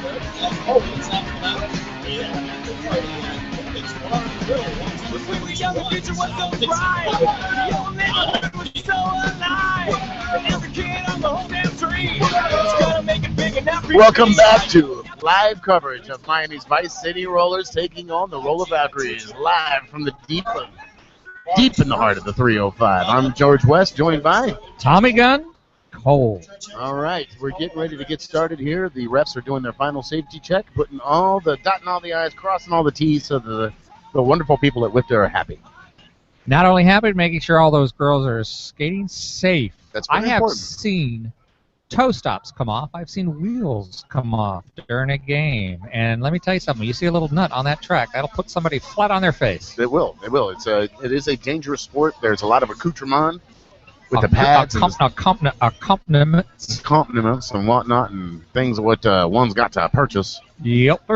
When we were young, the future was so bright. Your neighborhood was so alive. Every kid on the whole damn tree. Just gotta make it big enough. Welcome back to live coverage of Miami's Vice City Rollers taking on the Roller Valkyries live from the deep in the heart of the 305. I'm George West, joined by Tommy Gunn Cole. All right, we're getting ready to get started here. The refs are doing their final safety check, dotting all the I's, crossing all the T's, so the wonderful people at WIFTA are happy. Not only happy, making sure all those girls are skating safe. That's very I have important. seen toe stops come off. I've seen wheels come off during a game. And let me tell you something. You see a little nut on that track, that'll put somebody flat on their face. It will. It is a dangerous sport. There's a lot of accoutrement with the pads and accompaniments and whatnot and things what one's got to purchase. Yep.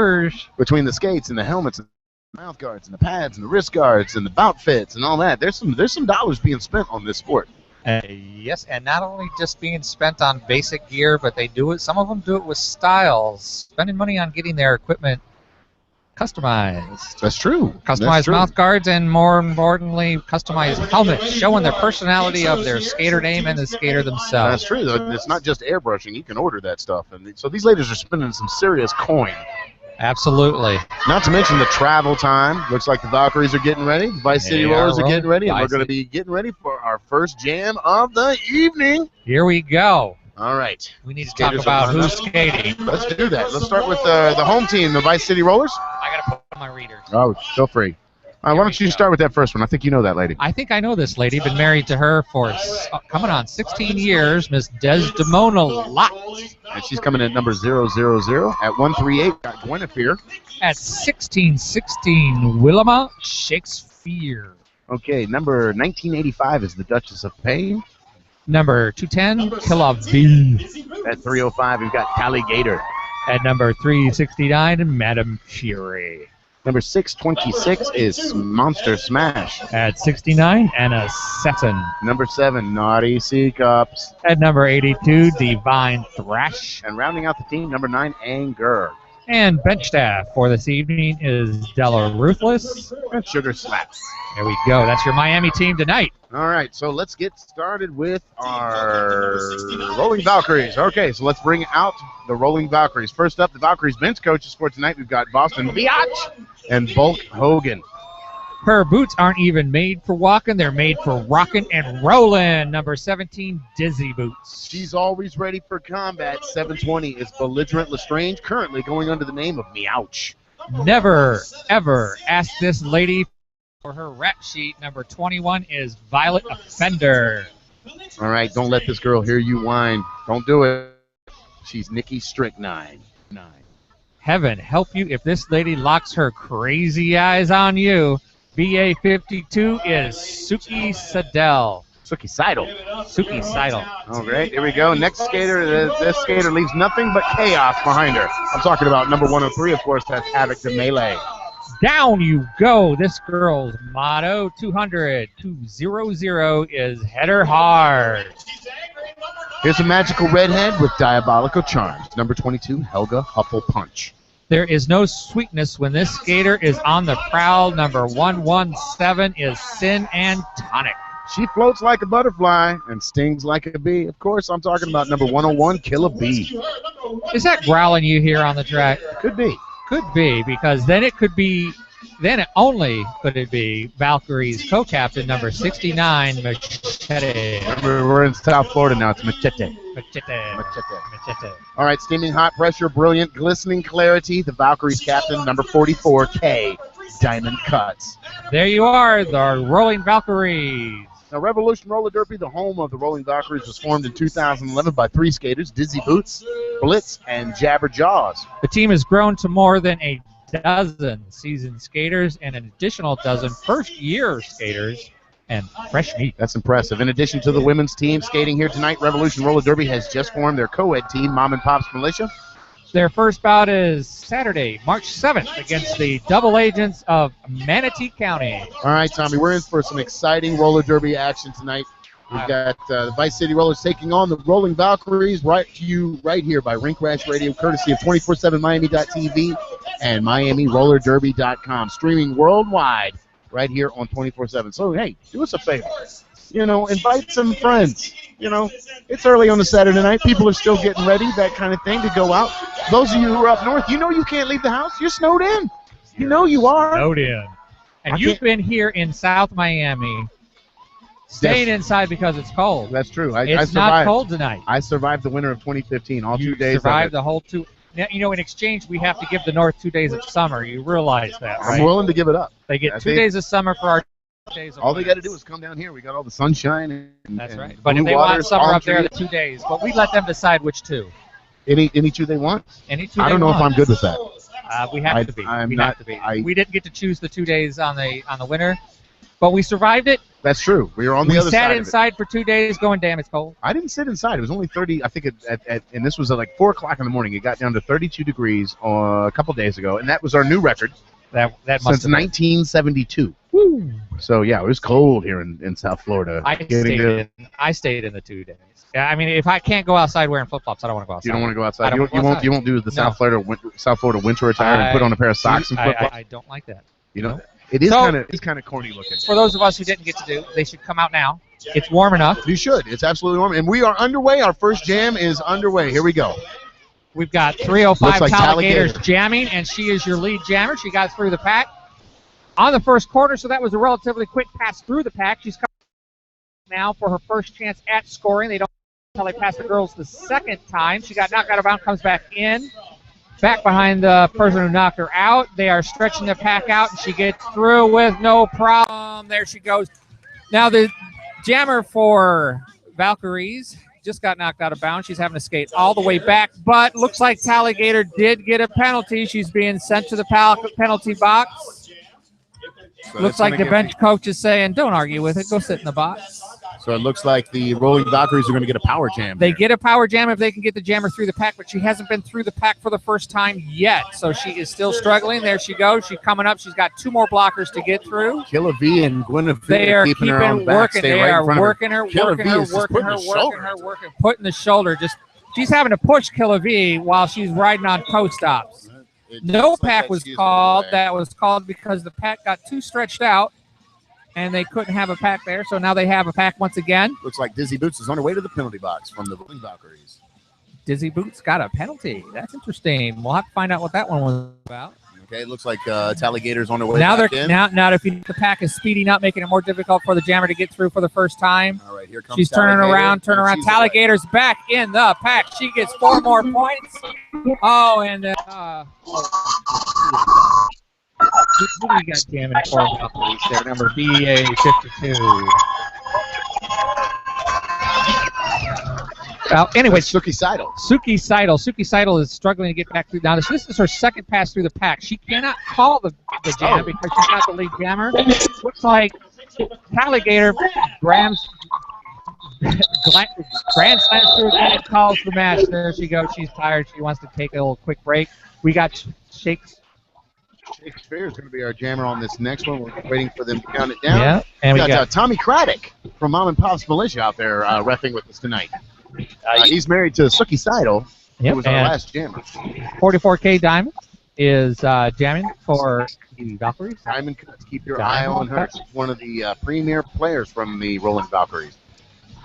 Between the skates and the helmets and the mouth guards and the pads and the wrist guards and the bout fits and all that, there's some dollars being spent on this sport. Yes, and not only just being spent on basic gear, but some of them do it with styles, spending money on getting their equipment customized. That's true. Customized mouth guards and, more importantly, customized helmets, showing the personality of their skater name and the skater themselves. That's true. It's not just airbrushing. You can order that stuff. And so these ladies are spending some serious coin. Absolutely. Not to mention the travel time. Looks like the Valkyries are getting ready. The Vice City Rollers are getting ready. And we're going to be getting ready for our first jam of the evening. Here we go. All right. We need to talk about who's skating. Let's do that. Let's start with the home team, the Vice City Rollers. I got to put on my readers. Oh, feel free. All right, why don't you start with that first one? I think you know that lady. I think I know this lady. Been married to her for coming on 16 years, Miss Desdemona Lott. And she's coming in at number 000. At 138, got Guinevere. At 1616, Wilma Shakespeare. Okay, number 1985 is the Duchess of Pain. Number 210, Killaville. At 305, we've got Alligator. At number 369, Madame Fury. Number 626 is Monster Smash. At 69, Anna Sesson. Number 7, Naughty Sea Cups. At number 82, Divine Thrash. And rounding out the team, number 9, Anger. And bench staff for this evening is Della Ruthless. And Sugar Slaps. There we go. That's your Miami team tonight. All right, so let's get started with our Rolling Valkyries. Okay, so let's bring out the Rolling Valkyries. First up, the Valkyries bench coaches for tonight. We've got Boston Biatch and Bulk Hogan. Her boots aren't even made for walking. They're made for rocking and rolling. Number 17, Dizzy Boots. She's always ready for combat. 720 is Belligerent Lestrange, currently going under the name of Meowch. Never, ever ask this lady for her rap sheet. Number 21 is Violet Offender. All right, don't let this girl hear you whine. Don't do it. She's Nikki Strychnine. Heaven help you if this lady locks her crazy eyes on you. BA 52 is Suki Seidel. Suki Seidel. Suki Seidel. All right, here we go. Next skater, this skater leaves nothing but chaos behind her. I'm talking about number 103, of course, that's Havoc the Melee. Down you go. This girl's motto, 200, 200 is Header Hard. Here's a magical redhead with diabolical charms. Number 22, Helga Huffle Punch. There is no sweetness when this skater is on the prowl. Number 117 is Sin and Tonic. She floats like a butterfly and stings like a bee. Of course, I'm talking about number 101, Kill a Bee. Is that growling you here on the track? Could be. Could be, because then it could be, then it only could it be Valkyries co-captain number 69, Machete. Remember, we're in South Florida now. It's Machete. Machete. All right, steaming hot pressure, brilliant, glistening clarity. The Valkyries captain, number 44, K, Diamond Cuts. There you are, the Rolling Valkyries. Now, Revolution Roller Derby, the home of the Rolling Valkyries, was formed in 2011 by 3 skaters, Dizzy Boots, Blitz, and Jabber Jaws. The team has grown to more than a dozen seasoned skaters and an additional dozen first-year skaters and fresh meat. That's impressive. In addition to the women's team skating here tonight, Revolution Roller Derby has just formed their co-ed team, Mom and Pop's Militia. Their first bout is Saturday, March 7th, against the Double Agents of Manatee County. All right, Tommy, we're in for some exciting roller derby action tonight. We've got the Vice City Rollers taking on the Rolling Valkyries, right to you right here by Rink Rash Radio, courtesy of 247miami.tv and MiamiRollerDerby.com, streaming worldwide right here on 24/7. So, hey, do us a favor. Invite some friends. It's early on a Saturday night. People are still getting ready, that kind of thing, to go out. Those of you who are up north, you can't leave the house. You're snowed in. You are. Snowed in. And you've been here in South Miami staying inside because it's cold. That's true. It's not cold tonight. I survived the winter of 2015, all 2 days. You survived the whole 2. Now, in exchange, we have to give the North 2 days of summer. You realize that, right? I'm willing to give it up. They get 2 days of summer for our days of all they got to do is come down here. We got all the sunshine. That's right. But if they want summer up there, the 2 days. But we let them decide which 2. Any 2 they want? Any 2 I don't know if I'm good with that. We have to be. We have to be. We didn't get to choose the 2 days on the winter, but we survived it. That's true. We were on the other side. We sat inside for 2 days going, damn, it's cold. I didn't sit inside. It was only 30, I think, and this was at like 4 o'clock in the morning. It got down to 32 degrees a couple days ago, and that was our new record that must since 1972. Woo. So, yeah, it was cold here in South Florida. I stayed in the 2 days. Yeah, I mean, if I can't go outside wearing flip-flops, I don't want to go outside. You don't want to go outside? You won't do the South Florida winter attire and put on a pair of socks and flip-flops? I don't like that. It is kind of corny looking. For those of us who didn't get to do, they should come out now. It's warm enough. You should. It's absolutely warm. And we are underway. Our first jam is underway. Here we go. We've got 305 Talligators jamming, and she is your lead jammer. She got through the pack on the first quarter, so that was a relatively quick pass through the pack. She's coming now for her first chance at scoring. They don't until they pass the girls the second time. She got knocked out of bounds, comes back in. Back behind the person who knocked her out. They are stretching the pack out, and she gets through with no problem. There she goes. Now the jammer for Valkyries just got knocked out of bounds. She's having to skate all the way back, but looks like Talligator did get a penalty. She's being sent to the penalty box. So looks like the bench coach is saying, don't argue with it. Go sit in the box. So it looks like the Rolling Valkyries are going to get a power jam. They get a power jam if they can get the jammer through the pack, but she hasn't been through the pack for the first time yet. So she is still struggling. There she goes. She's coming up. She's got 2 more blockers to get through. Killer V and Guinevere they are keeping her on back. Working. They are working her, putting the shoulder. She's having to push Killer V while she's riding on co-stops. No pack was called. That was called because the pack got too stretched out, and they couldn't have a pack there, so now they have a pack once again. Looks like Dizzy Boots is on her way to the penalty box from the Rolling Valkyries. Dizzy Boots got a penalty. That's interesting. We'll have to find out what that one was about. Okay, it looks like Talligator's on her way now back in. Now if the pack is speeding up, making it more difficult for the jammer to get through for the first time. All right, here comes She's turning around. Talligator's back in the pack. She gets 4 more points. Oh, and who do we got jamming for Valkyries there? Number BA52. Well, anyway, Suki Seidel. Suki Seidel is struggling to get back through. Now, this is her second pass through the pack. She cannot call the jam because she's not the lead jammer. Looks like Talligator grand slams through again and calls the match. There she goes. She's tired. She wants to take a little quick break. We got Shakespeare is going to be our jammer on this next one. We're waiting for them to count it down. Yeah, and we got Tommy Craddock from Mom and Pop's Militia out there reffing with us tonight. He's married to Suki Seidel, who was our last jammer. 44K Diamond is jamming for the Valkyries. Diamond Cuts, keep your eye on her. She's one of the premier players from the Rolling Valkyries.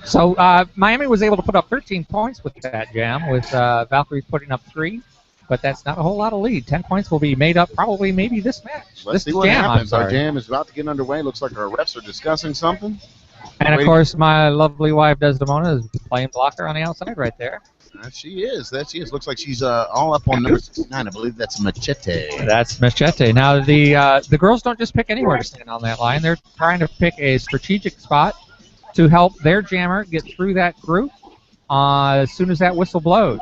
So Miami was able to put up 13 points with that jam, with Valkyries putting up 3. But that's not a whole lot of lead. 10 points will be made up probably maybe this match. Let's see what happens. Our jam is about to get underway. Looks like our refs are discussing something. And, of course, my lovely wife, Desdemona, is playing blocker on the outside right there. That she is. Looks like she's all up on number 69. I believe that's Machete. That's Machete. Now, the girls don't just pick anywhere to stand on that line. They're trying to pick a strategic spot to help their jammer get through that group as soon as that whistle blows.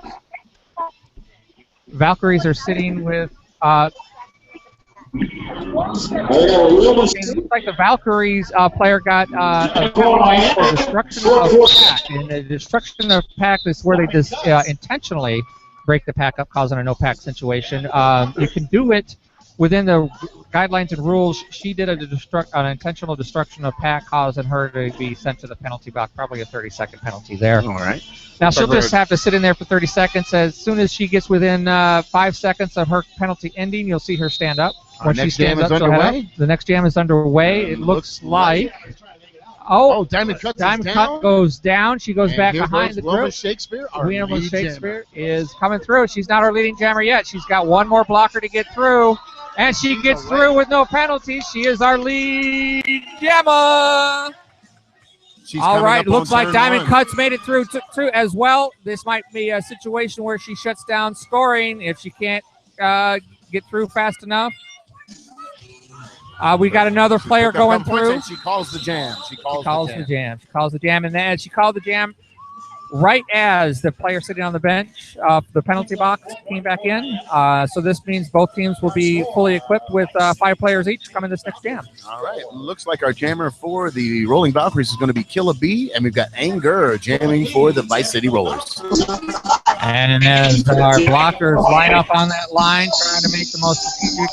Valkyries are sitting with it looks like the Valkyries player got a penalty for destruction of pack. And the destruction of pack is where they just intentionally break the pack up, causing a no-pack situation. You can do it within the guidelines and rules, she did an intentional destruction of pack, causing her to be sent to the penalty box. Probably a 30-second penalty there. All right. Now she'll just have to sit in there for 30 seconds. As soon as she gets within 5 seconds of her penalty ending, you'll see her stand up. When she stands up, she'll head up. The next jam is underway. It looks like. Oh, Diamond Cut goes down. She goes back behind the group. Shakespeare is coming through. She's not our leading jammer yet. She's got one more blocker to get through, and she gets through with no penalty. She is our lead jammer. All right, looks like Diamond Cuts made it through as well. This might be a situation where she shuts down scoring if she can't get through fast enough. We got another player going through. She calls the jam. She calls the jam, and then she called the jam right as the player sitting on the bench of the penalty box came back in. So this means both teams will be fully equipped with 5 players each coming this next jam. All right. Looks like our jammer for the Rolling Valkyries is going to be Killa B, and we've got Anger jamming for the Vice City Rollers. And as our blockers line up on that line, trying to make the most strategic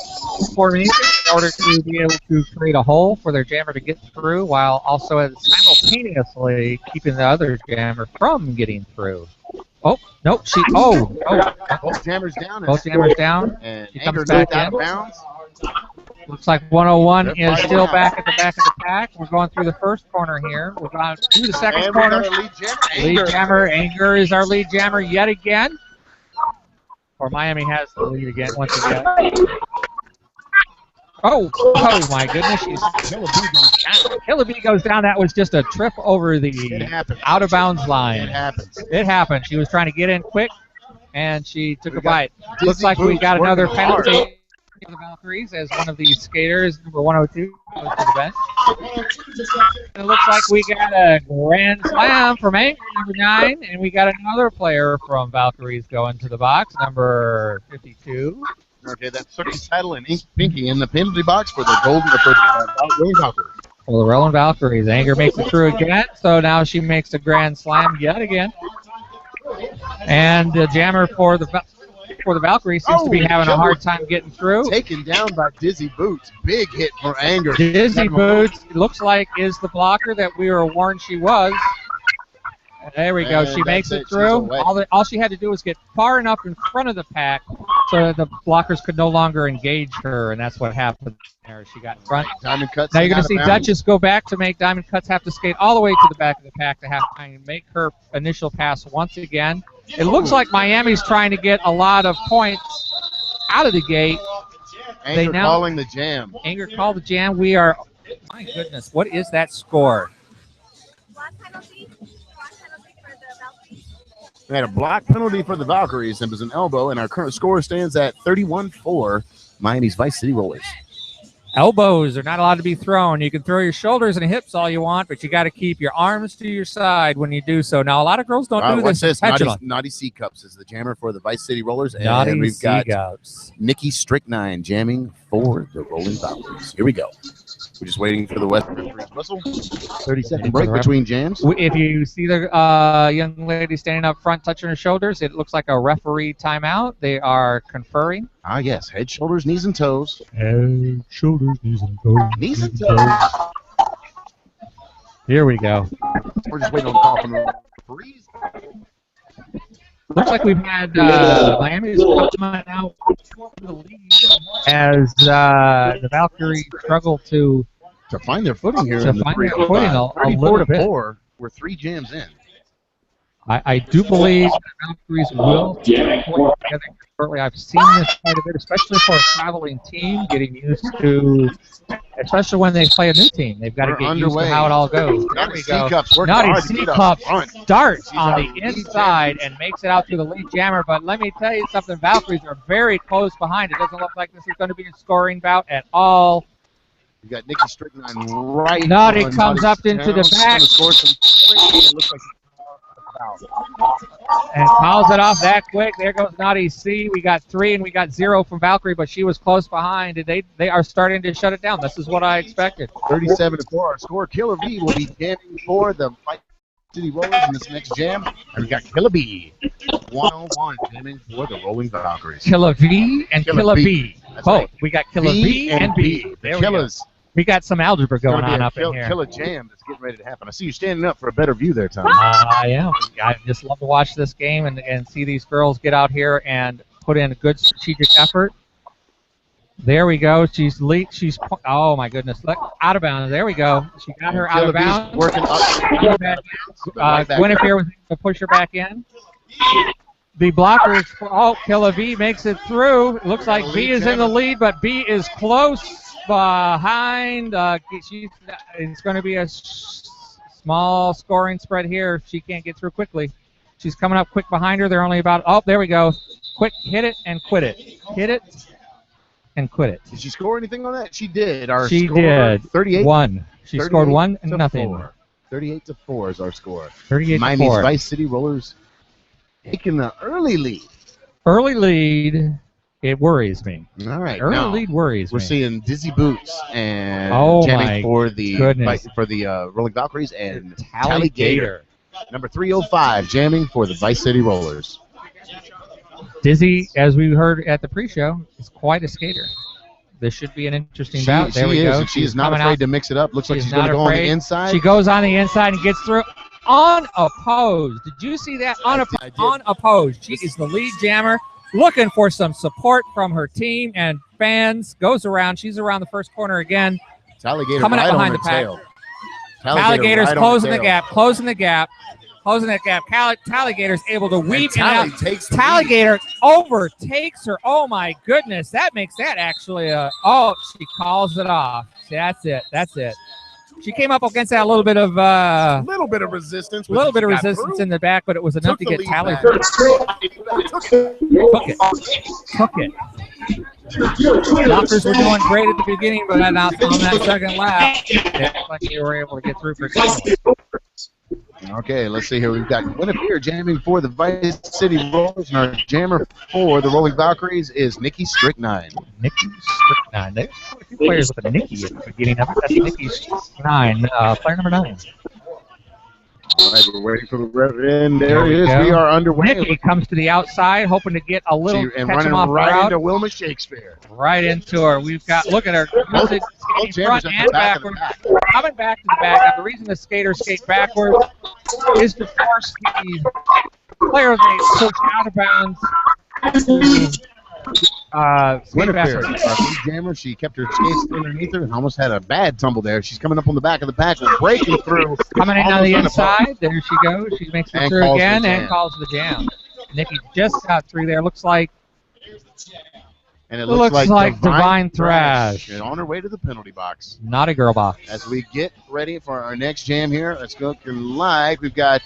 formation in order to be able to create a hole for their jammer to get through, while also simultaneously keeping the other jammer from getting through. Oh, nope. Both jammers down. And she comes back in. Bounds. Looks like 101 is still back at the back of the pack. We're going through the first corner here. We're going through the second corner. Lead jammer. Anger is our lead jammer yet again. Or Miami has the lead again once again. Oh my goodness. Killa B goes down. That was just a trip over the out of bounds line. It happened. She was trying to get in quick, and she took a bite. Looks like we got another penalty for the Valkyries as one of the skaters, number 102, goes to the bench. And it looks like we got a grand slam from Anger, number 9, and we got another player from Valkyries going to the box, number 52. Okay, that's Circus Title and Pinky in the penalty box for the Rolling Valkyries. For the Rolling Valkyries. Anger makes it through again, so now she makes a grand slam yet again. And the jammer for the Valkyries seems to be having a hard time getting through. Taken down by Dizzy Boots. Big hit for Anger. Dizzy Boots, it looks like, is the blocker that we were warned she was. There we go. She makes it through. All she had to do was get far enough in front of the pack so that the blockers could no longer engage her, and that's what happened there. She got in front. Diamond Cuts. Now you're going to see Duchess go back to make Diamond Cuts have to skate all the way to the back of the pack to have to make her initial pass once again. It looks like Miami's trying to get a lot of points out of the gate. Anger calling the jam. Anger called the jam. We are, my goodness, what is that score? We had a block penalty for the Valkyries, and it was an elbow, and our current score stands at 31-4, Miami's Vice City Rollers. Elbows are not allowed to be thrown. You can throw your shoulders and hips all you want, but you got to keep your arms to your side when you do so. Now, a lot of girls don't do this. Naughty C Cups is the jammer for the Vice City Rollers, and Naughty we've got C-Cups. Nikki Strychnine jamming for the Rolling Valkyries. Here we go. We're just waiting for the Western whistle. 30-second break between jams. If you see the young lady standing up front touching her shoulders, it looks like a referee timeout. They are conferring. Ah, yes. Head, shoulders, knees, and toes. Head, shoulders, knees, and toes. Knees and toes. Here we go. We're just waiting on the call from the referees. Looks like we've had Miami's coming out to the lead as the Valkyries struggle to find their footing here. To find their footing a little bit. We're 3 jams in. I do believe the Valkyries will put together shortly. I've seen this quite a bit, especially for a traveling team, getting used to, especially when they play a new team. They've got to get used to how it all goes. There we go. Naughty C-Cup starts on the inside and makes it out to the lead jammer, but let me tell you something, Valkyries are very close behind. It doesn't look like this is going to be a scoring bout at all. We got Nikki Strychnine right. Naughty comes up into the back. And fouls it off that quick. There goes Naughty C. We got 3 and we got 0 from Valkyrie, but she was close behind, and they are starting to shut it down. This is what I expected. 37-4. Our score. Killa B will be jamming for the Vice City Rollers in this next jam. And we got Killa B 101 jamming for the Rolling Valkyries. Killa V and Killa B. That's Both. right. We got Killer V and B. There we go. Killers. We got some algebra going on up in here. Killer jam that's getting ready to happen. I see you standing up for a better view there, Tom. I am. I just love to watch this game and see these girls get out here and put in a good strategic effort. There we go. She's oh my goodness. Look, out of bounds. There we go. She got her out of bounds. Working up. Guinevere was able to push her back in. The blockers. Oh, Killer V makes it through. It looks like B is in the lead, but B is close behind. It's going to be a small scoring spread here if she can't get through quickly. She's coming up quick behind her. They're only about. Oh, there we go. Quick, hit it and quit it. Hit it. And quit it. Did she score anything on that? She did. She did. 38-1. She scored 1 and nothing. 38-4 is our score. 38-4. Miami's Vice City Rollers taking the early lead. Early lead, it worries me. All right. Early lead worries me. We're seeing Dizzy Boots and jamming for the Rolling Valkyries and Tally Gator. Number 305 jamming for the Vice City Rollers. Dizzy, as we heard at the pre-show, is quite a skater. This should be an interesting bout. There we go. She is not afraid to mix it up. Looks like she's going to go on the inside. She goes on the inside and gets through unopposed. Did you see that? Unopposed. She is the lead jammer, looking for some support from her team and fans. Goes around. She's around the first corner again. Tally Gator coming right up behind the pack. Alligator's closing the gap. Closing that gap. Talligator's able to weave in and out. Talligator overtakes her. Oh, my goodness. That makes that actually she calls it off. That's it. She came up against that a little bit of resistance. In the back, but it was enough to get Tally. Took it. Doctors were doing great at the beginning, but on that second lap, it looked like they were able to get through for Okay, let's see here. We've got Guinevere jamming for the Vice City Rollers, and our jammer for the Rolling Valkyries is Nikki Stricknine. There's a few players with a Nikki at the beginning of it. That's Nikki Stricknine, player number 9. All right, we're waiting for the rev in. There it is. We are underway. Nikki comes to the outside, hoping to get a little and running right into Wilma Shakespeare. Right into her. We've got, look at her. Both front and backward. Coming back to the back. Now, the reason the skaters skate backwards is to force the player they push out of bounds. Guinevere, our lead jammer, she kept her skates underneath her and almost had a bad tumble there. She's coming up on the back of the pack, breaking through. Coming in on the inside. There she goes. She makes it through again and calls the jam. Nikki just got through there. Looks like. And it looks like Divine Thrash. On her way to the penalty box. Not a girl box. As we get ready for our next jam here, it's looking like we've got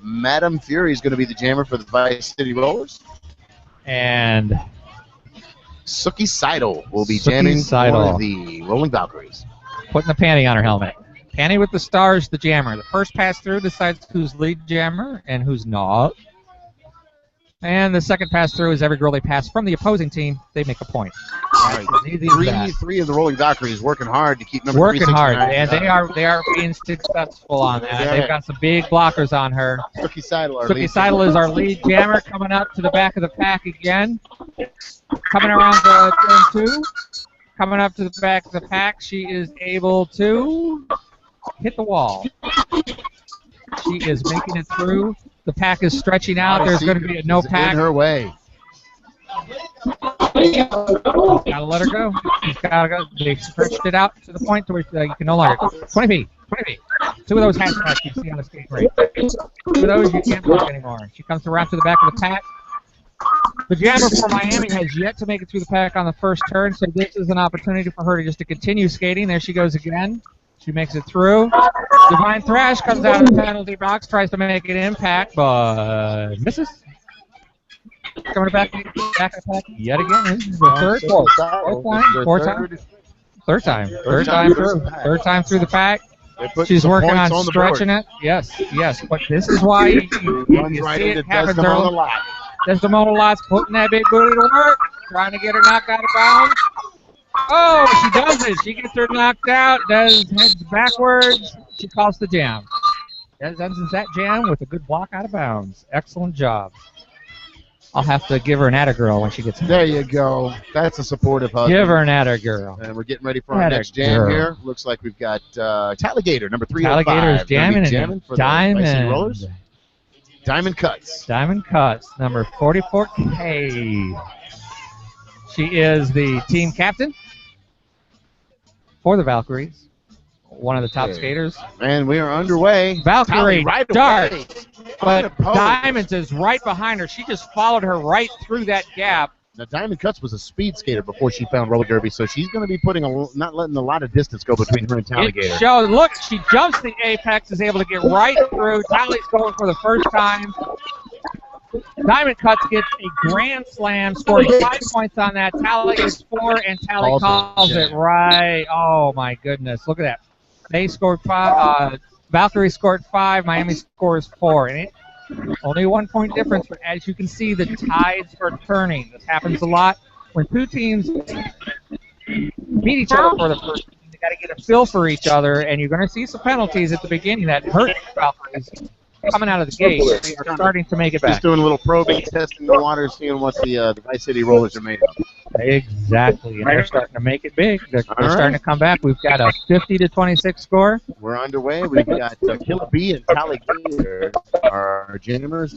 Madam Fury is going to be the jammer for the Vice City Rollers. And Suki Seidel will be jamming for the Rolling Valkyries. Putting the panty on her helmet. Panty with the stars, the jammer. The first pass through decides who's lead jammer and who's not. And the second pass through is every girl they pass from the opposing team, they make a point. All right, three of the Rolling Valkyries working hard to keep number 369. And they are being successful on that. They've got some big blockers on her. Suki Seidel, is our lead jammer, coming up to the back of the pack again. Coming around the turn 2. Coming up to the back of the pack, she is able to hit the wall. She is making it through. The pack is stretching out. There's going to be a no pack. In her way. Gotta let her go. She's gotta go. They stretched it out to the point to where you can no longer. 20 feet. 20 feet. 2 of those hashtags you see on the skate rink. 2 of those you can't block anymore. She comes around to the back of the pack. The jammer for Miami has yet to make it through the pack on the first turn, so this is an opportunity for her to continue skating. There she goes again. She makes it through. Divine Thrash comes out of the penalty box, tries to make an impact, but misses. Coming back of the pack yet again. This is the third time through. Third time through the pack. She's working on stretching it. Yes. But this is why you see it happens early. Desdemona Lott's putting that big booty to work, trying to get her knocked out of bounds. Oh, she does it. She gets her knocked out, heads backwards. She calls the jam. Ends that jam with a good block out of bounds. Excellent job. I'll have to give her an attagirl when she gets home. There you go. That's a supportive hug. Give her an attagirl. And we're getting ready for our next jam here. Looks like we've got Talligator, number 305. Talligator's jamming for Diamond. The Vice City Rollers. Diamond Cuts. Diamond Cuts, number 44K. She is the team captain for the Valkyries. One of the top skaters. And we are underway. Valkyrie right darts, but Diamonds is right behind her. She just followed her right through that gap. Now, Diamond Cuts was a speed skater before she found roller derby, so she's going to be not letting a lot of distance go between her and Talligator. Look, she jumps the apex, is able to get right through. Tally's going for the first time. Diamond Cuts gets a grand slam, scored 5 points on that. Tally is 4, and Tally calls it right. Oh, my goodness. Look at that. They scored 5. Valkyrie scored 5. Miami scores 4. And only 1 point difference, but as you can see, the tides are turning. This happens a lot when two teams meet each other for the first time. They got to get a feel for each other, and you're going to see some penalties at the beginning that hurt Valkyries coming out of the gate. They are starting to make it back. Just doing a little probing, testing the water, seeing what the Vice City Rollers are made of. Exactly, and they're starting to make it big. They're starting to come back. We've got a 50-26 score. We're underway. We've got Killer B and Talligator, our jammers.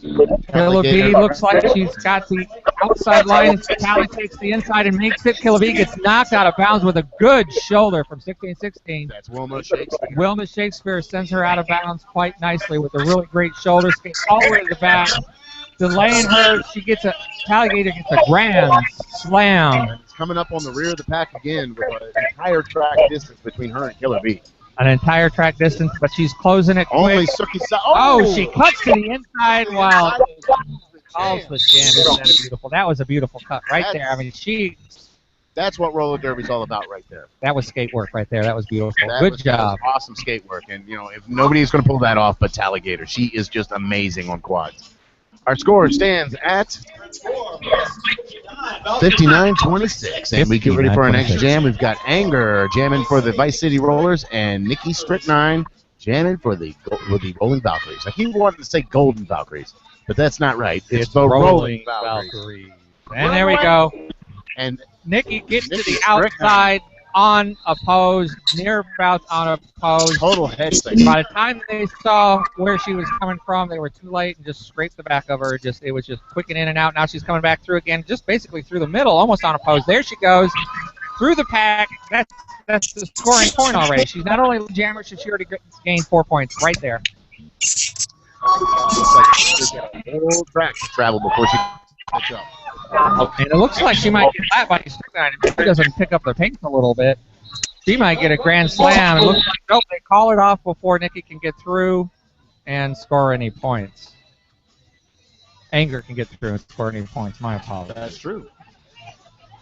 Killer B looks like she's got the outside line. Tally takes the inside and makes it. Killer B gets knocked out of bounds with a good shoulder from 16-16. That's Wilma Shakespeare. Wilma Shakespeare sends her out of bounds quite nicely with a really great shoulder skate all the way to the back. Delaying her, Talligator gets a grand slam. It's coming up on the rear of the pack again with an entire track distance between her and Killer B. An entire track distance, but she's closing it quick. Only Suki she cuts to the inside while calls the jam. Isn't that beautiful? That was a beautiful cut right there. I mean, that's what roller derby's all about right there. That was skate work right there. That was beautiful. Good job. That was awesome skate work. And, if nobody's going to pull that off but Talligator. She is just amazing on quads. Our score stands at 59-26. And we get ready for our next jam. We've got Anger jamming for the Vice City Rollers and Nikki Strychnine jamming for the Rolling Valkyries. I keep wanting to say Golden Valkyries, but that's not right. It's the Rolling Valkyries. And there we go. And Nikki gets to the outside unopposed, near about unopposed. Total head fake. By the time they saw where she was coming from, they were too late and just scraped the back of her. It was just quick and in and out. Now she's coming back through again, just basically through the middle, almost unopposed. There she goes through the pack. That's the scoring point already. She's not only a jammer, she already gained 4 points right there. Looks like she's got a whole track to travel before she catch up. And it looks like she might get flat by Strychnine if she doesn't pick up the pace a little bit. She might get a grand slam. It looks like, nope, they call it off before Nikki can get through and score any points. Anger can get through and score any points. My apologies. That's true.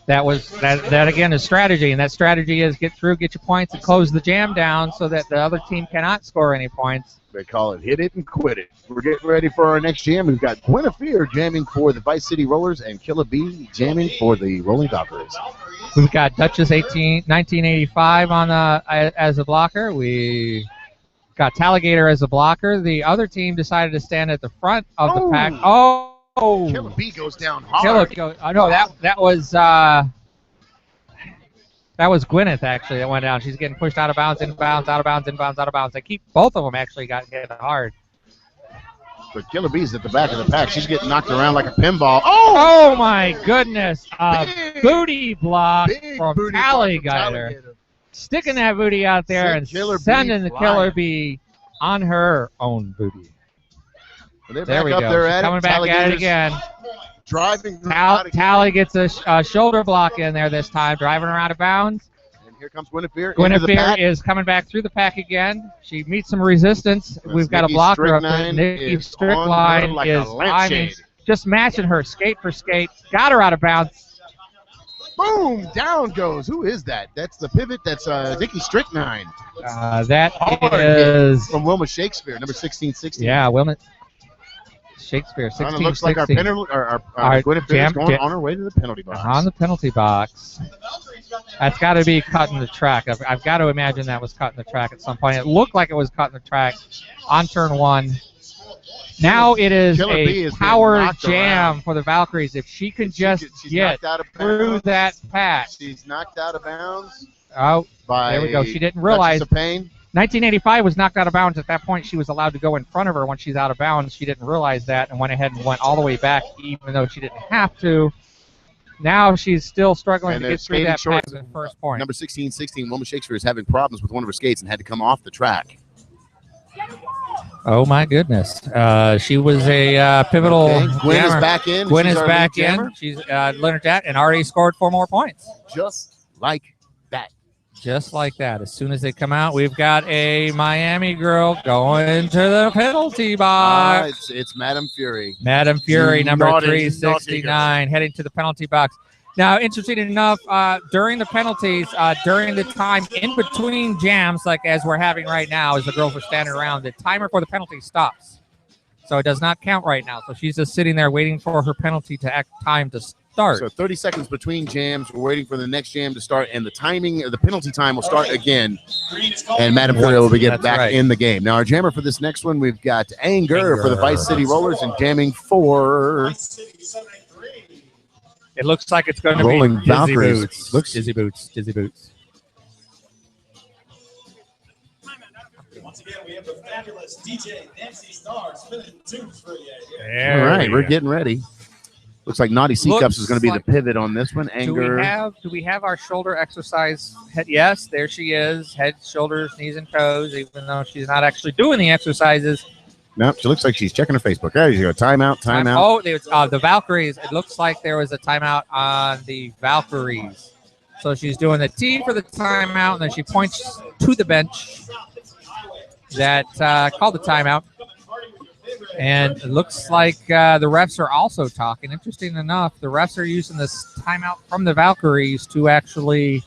That again is strategy, and that strategy is get through, get your points, and close the jam down so that the other team cannot score any points. They call it hit it and quit it. We're getting ready for our next jam. We've got Guinevere jamming for the Vice City Rollers and Killer B jamming for the Rolling Valkyries. We've got Duchess 1985 on as a blocker. We got Talligator as a blocker. The other team decided to stand at the front of the pack. Killer B goes down hard. No, that was Gwyneth, actually, that went down. She's getting pushed out of bounds, inbounds, out of bounds, inbounds, out of bounds. Both of them actually got hit hard. But Killer B's at the back of the pack. She's getting knocked around like a pinball. Oh my goodness. Booty block from Talligator. Sticking that booty out there and sending the Killer B on her own booty. There we go. She's coming back at it again. Driving. Tally gets a shoulder block in there this time, driving her out of bounds. And here comes Guinevere. Guinevere is coming back through the pack again. She meets some resistance. We've got a blocker up there. Nikki Strychnine is just matching her skate for skate. Got her out of bounds. Boom! Down goes. Who is that? That's the pivot. That's Nikki Strychnine. That is from Wilma Shakespeare, number 1660. Yeah, Wilma Shakespeare, 1660. Looks like our Guinevere is going on her way to the penalty box. On the penalty box. That's got to be cut in the track. I've got to imagine that was cut in the track at some point. It looked like it was cut in the track on turn one. Now it is Killer Bee a has been power knocked jam around. for the Valkyries. If she can just She's get knocked out of through bounds. that patch. She's knocked out of bounds. Oh, by there we go. She didn't realize. Duchess of Pain. 1985 was knocked out of bounds. At that point, she was allowed to go in front of her when she's out of bounds. She didn't realize that and went ahead and went all the way back, even though she didn't have to. Now she's still struggling to get through that patch at first point. Number 16, Wilma Shakespeare, is having problems with one of her skates and had to come off the track. Oh, my goodness. She was a pivotal Gwen jammer. is back in. Gwen She's is our back lead in. jammer. She's learned that and already scored 4 more points. Just like that. Just like that. As soon as they come out, we've got a Miami girl going to the penalty box. It's Madam Fury. Madam Fury, number Naughty, 369, heading to the penalty box. Now, interesting enough, during the penalties, during the time in between jams, like as we're having right now, as the girls are standing around, the timer for the penalty stops. So it does not count right now. So she's just sitting there waiting for her penalty to time to start. So 30 seconds between jams. We're waiting for the next jam to start, and the timing, the penalty time will start again. And Madam Fury will be getting back in the game. Now, our jammer for this next one, we've got Anger for the Vice City Rollers and jamming for It looks like it's going to Rolling be Valkyries. Dizzy Boots. Dizzy Boots. Once again, we have the fabulous DJ Nancy Star spinning tunes for you. All right, we're getting ready. Looks like Naughty C Cups is going to be the pivot on this one. Anger. Do we have our shoulder exercise? Yes, there she is. Head, shoulders, knees, and toes, even though she's not actually doing the exercises. No, she looks like she's checking her Facebook. There you go. Timeout. Oh, the Valkyries. It looks like there was a timeout on the Valkyries. So she's doing the T for the timeout, and then she points to the bench that called the timeout. And it looks like the refs are also talking. Interesting enough, the refs are using this timeout from the Valkyries to actually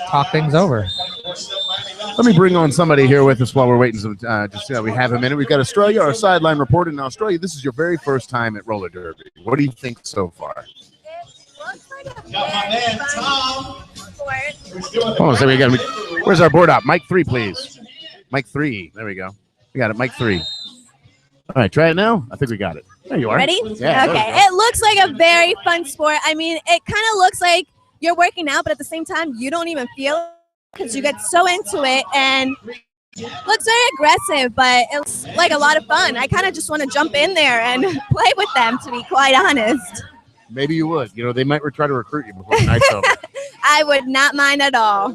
talk things over. Let me bring on somebody here with us while we're waiting. Just we have a minute. We've got Australia, our sideline reporter. Now, Australia, this is your very first time at roller derby. What do you think so far? Hold on a second. Where's our board op? Mic 3, please. Mic 3. There we go. We got it. Mic 3. All right, try it now. I think we got it. There you are. Ready? Yeah, okay. It looks like a very fun sport. I mean, it kind of looks like you're working out, but at the same time, you don't even feel it because you get so into it and looks very aggressive, but it's like a lot of fun. I kind of just want to jump in there and play with them, to be quite honest. Maybe you would. You know, they might try to recruit you before the night's over. I would not mind at all.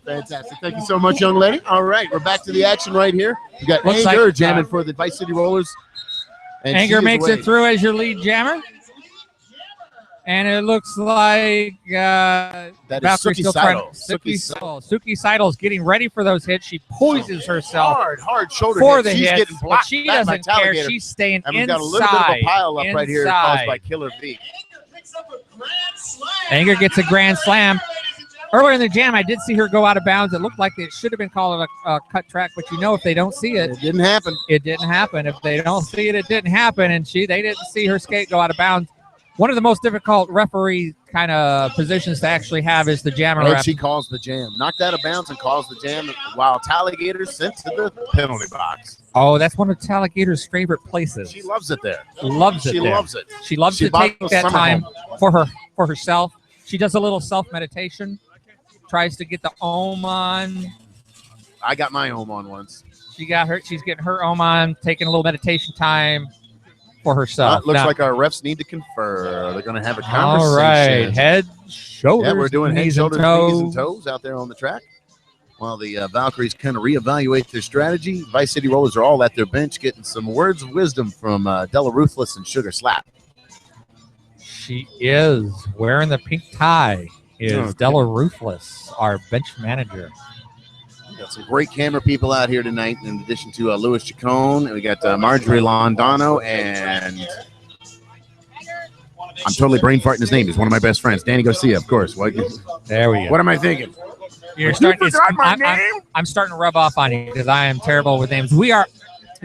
Fantastic. Thank you so much, young lady. All right, we're back to the action right here. We got Looks Anger like, jamming for the Vice City Rollers. And Anger makes it through as your lead jammer. And it looks like that is Valkyrie's Suki still trying. Seidel. Suki Seidel's getting ready for those hits. She poises herself Hard shoulder for hit. the She's hits, getting but blocked she back by doesn't care. Talligator. She's staying And we've inside. got a little bit of a pile up right here caused by Killer Bee. Anger gets a grand slam. Earlier in the jam, I did see her go out of bounds. It looked like it should have been called a cut track, but you know, if they don't see it, It didn't happen. it didn't happen. If they don't see it, it didn't happen. And they didn't see her skate go out of bounds. One of the most difficult referee kind of positions to actually have is the jammer And ref. she calls the jam. Knocked out of bounds and calls the jam while Talligator sent to the penalty box. Oh, that's one of Talligator's favorite places. She loves it there. Loves it She there. loves it. She loves She to bought take those that summer time home. for herself. She does a little self-meditation, tries to get the Om on. I got my home on once. She's getting her Om on, taking a little meditation time for herself. Looks Now, like our refs need to confer. They're going to have a conversation. all right, head, shoulders, Yeah, we're doing head, knees, shoulders, and knees, and toes out there on the track. While the Valkyries kind of reevaluate their strategy, Vice City Rollers are all at their bench getting some words of wisdom from Della Ruthless and Sugar Slap. She is wearing the pink tie. Is Okay. Della Ruthless, our bench manager. We got some great camera people out here tonight, in addition to Louis Chacon. We got Marjorie Londano, and I'm totally brain farting his name. He's one of my best friends, Danny Garcia, of course. There we go. What am I thinking? You're starting. forgot my name? I'm starting to rub off on you because I am terrible with names. Yeah,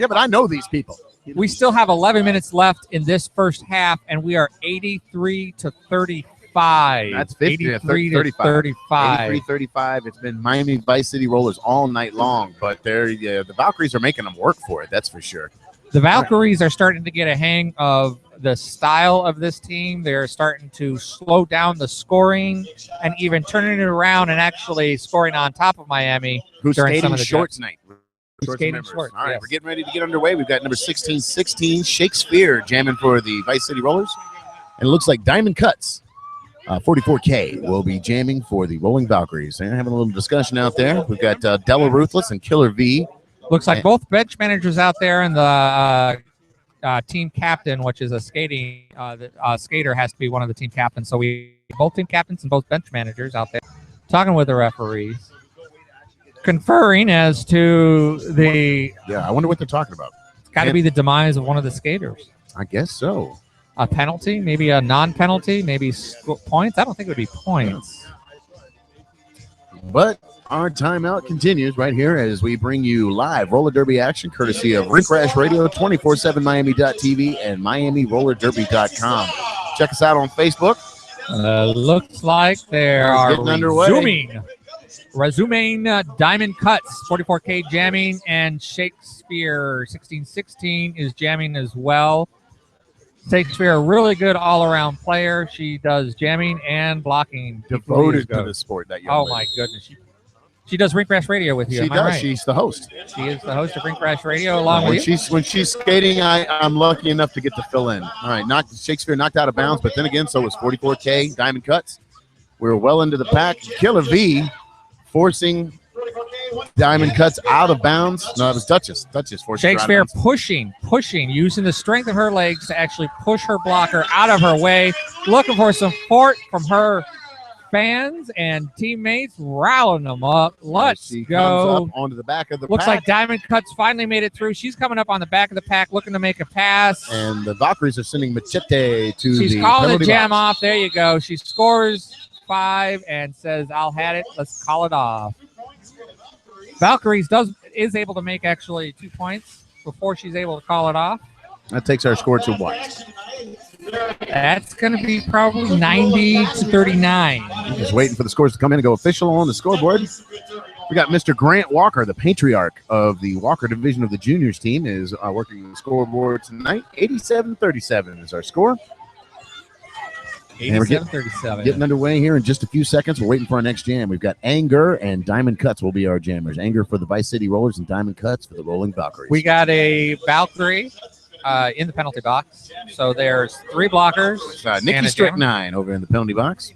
but I know these people. We still have 11 minutes left in this first half, and we are 83 to 35. That's 50, 83 to 35. 35. 83-35. It's been Miami Vice City Rollers all night long, but the Valkyries are making them work for it. That's for sure. The Valkyries are starting to get a hang of the style of this team. They're starting to slow down the scoring and even turning it around and actually scoring on top of Miami. Who's during skating some of the short jumps. tonight? Skating short. All right, yes. we're getting ready to get underway. We've got number 1616, Shakespeare, jamming for the Vice City Rollers. And it looks like Diamond Cuts, 44K, will be jamming for the Rolling Valkyries. And having a little discussion out there. We've got Della Ruthless and Killer V. Looks like both bench managers out there and the team captain, which is a skating skater, has to be one of the team captains. So we both team captains and both bench managers out there talking with the referees, conferring as to the. Yeah, I wonder what they're talking about. It's got to be the demise of one of the skaters. I guess so. A penalty, maybe a non-penalty, maybe points. I don't think it would be points. But our timeout continues right here as we bring you live roller derby action courtesy of Rink Rash Radio, 247miami.tv, and miamiRollerDerby.com. Check us out on Facebook. Looks like they are resuming Diamond Cuts, 44K jamming, and Shakespeare 1616 is jamming as well. Shakespeare, a really good all-around player. She does jamming and blocking. Devoted to the sport, that young lady. My goodness. She does Rink Rash Radio with you. She am I does. Right? She's the host. She is the host of Rink Rash Radio along with you. When she's skating, I'm lucky enough to get to fill in. All right, Shakespeare knocked out of bounds, but then again, so was 44K, Diamond Cuts. We're well into the pack. Killer V forcing Diamond Cuts out of bounds. No, it was Duchess. Duchess forcing Shakespeare her out of bounds. pushing, using the strength of her legs to actually push her blocker out of her way. Looking for support from her fans and teammates, rallying them up. Let's she go. Comes up onto the back of the Looks pack. like Diamond Cuts finally made it through. She's coming up on the back of the pack, looking to make a pass. And the Valkyries are sending Machete to She's the calling the jam box. off. There you go. She scores 5 and says, "I'll have it. Let's call it off." Valkyries is able to make actually 2 points before she's able to call it off. That takes our score to what? That's going to be probably 90-39. Just waiting for the scores to come in and go official on the scoreboard. We got Mr. Grant Walker, the patriarch of the Walker division of the juniors team, is working the scoreboard tonight. 87-37 is our score. 87-37. Getting underway here in just a few seconds. We're waiting for our next jam. We've got Anger and Diamond Cuts will be our jammers. Anger for the Vice City Rollers and Diamond Cuts for the Rolling Valkyries. We got a Valkyrie in the penalty box. So there's 3 blockers. Nikki Strychnine over in the penalty box.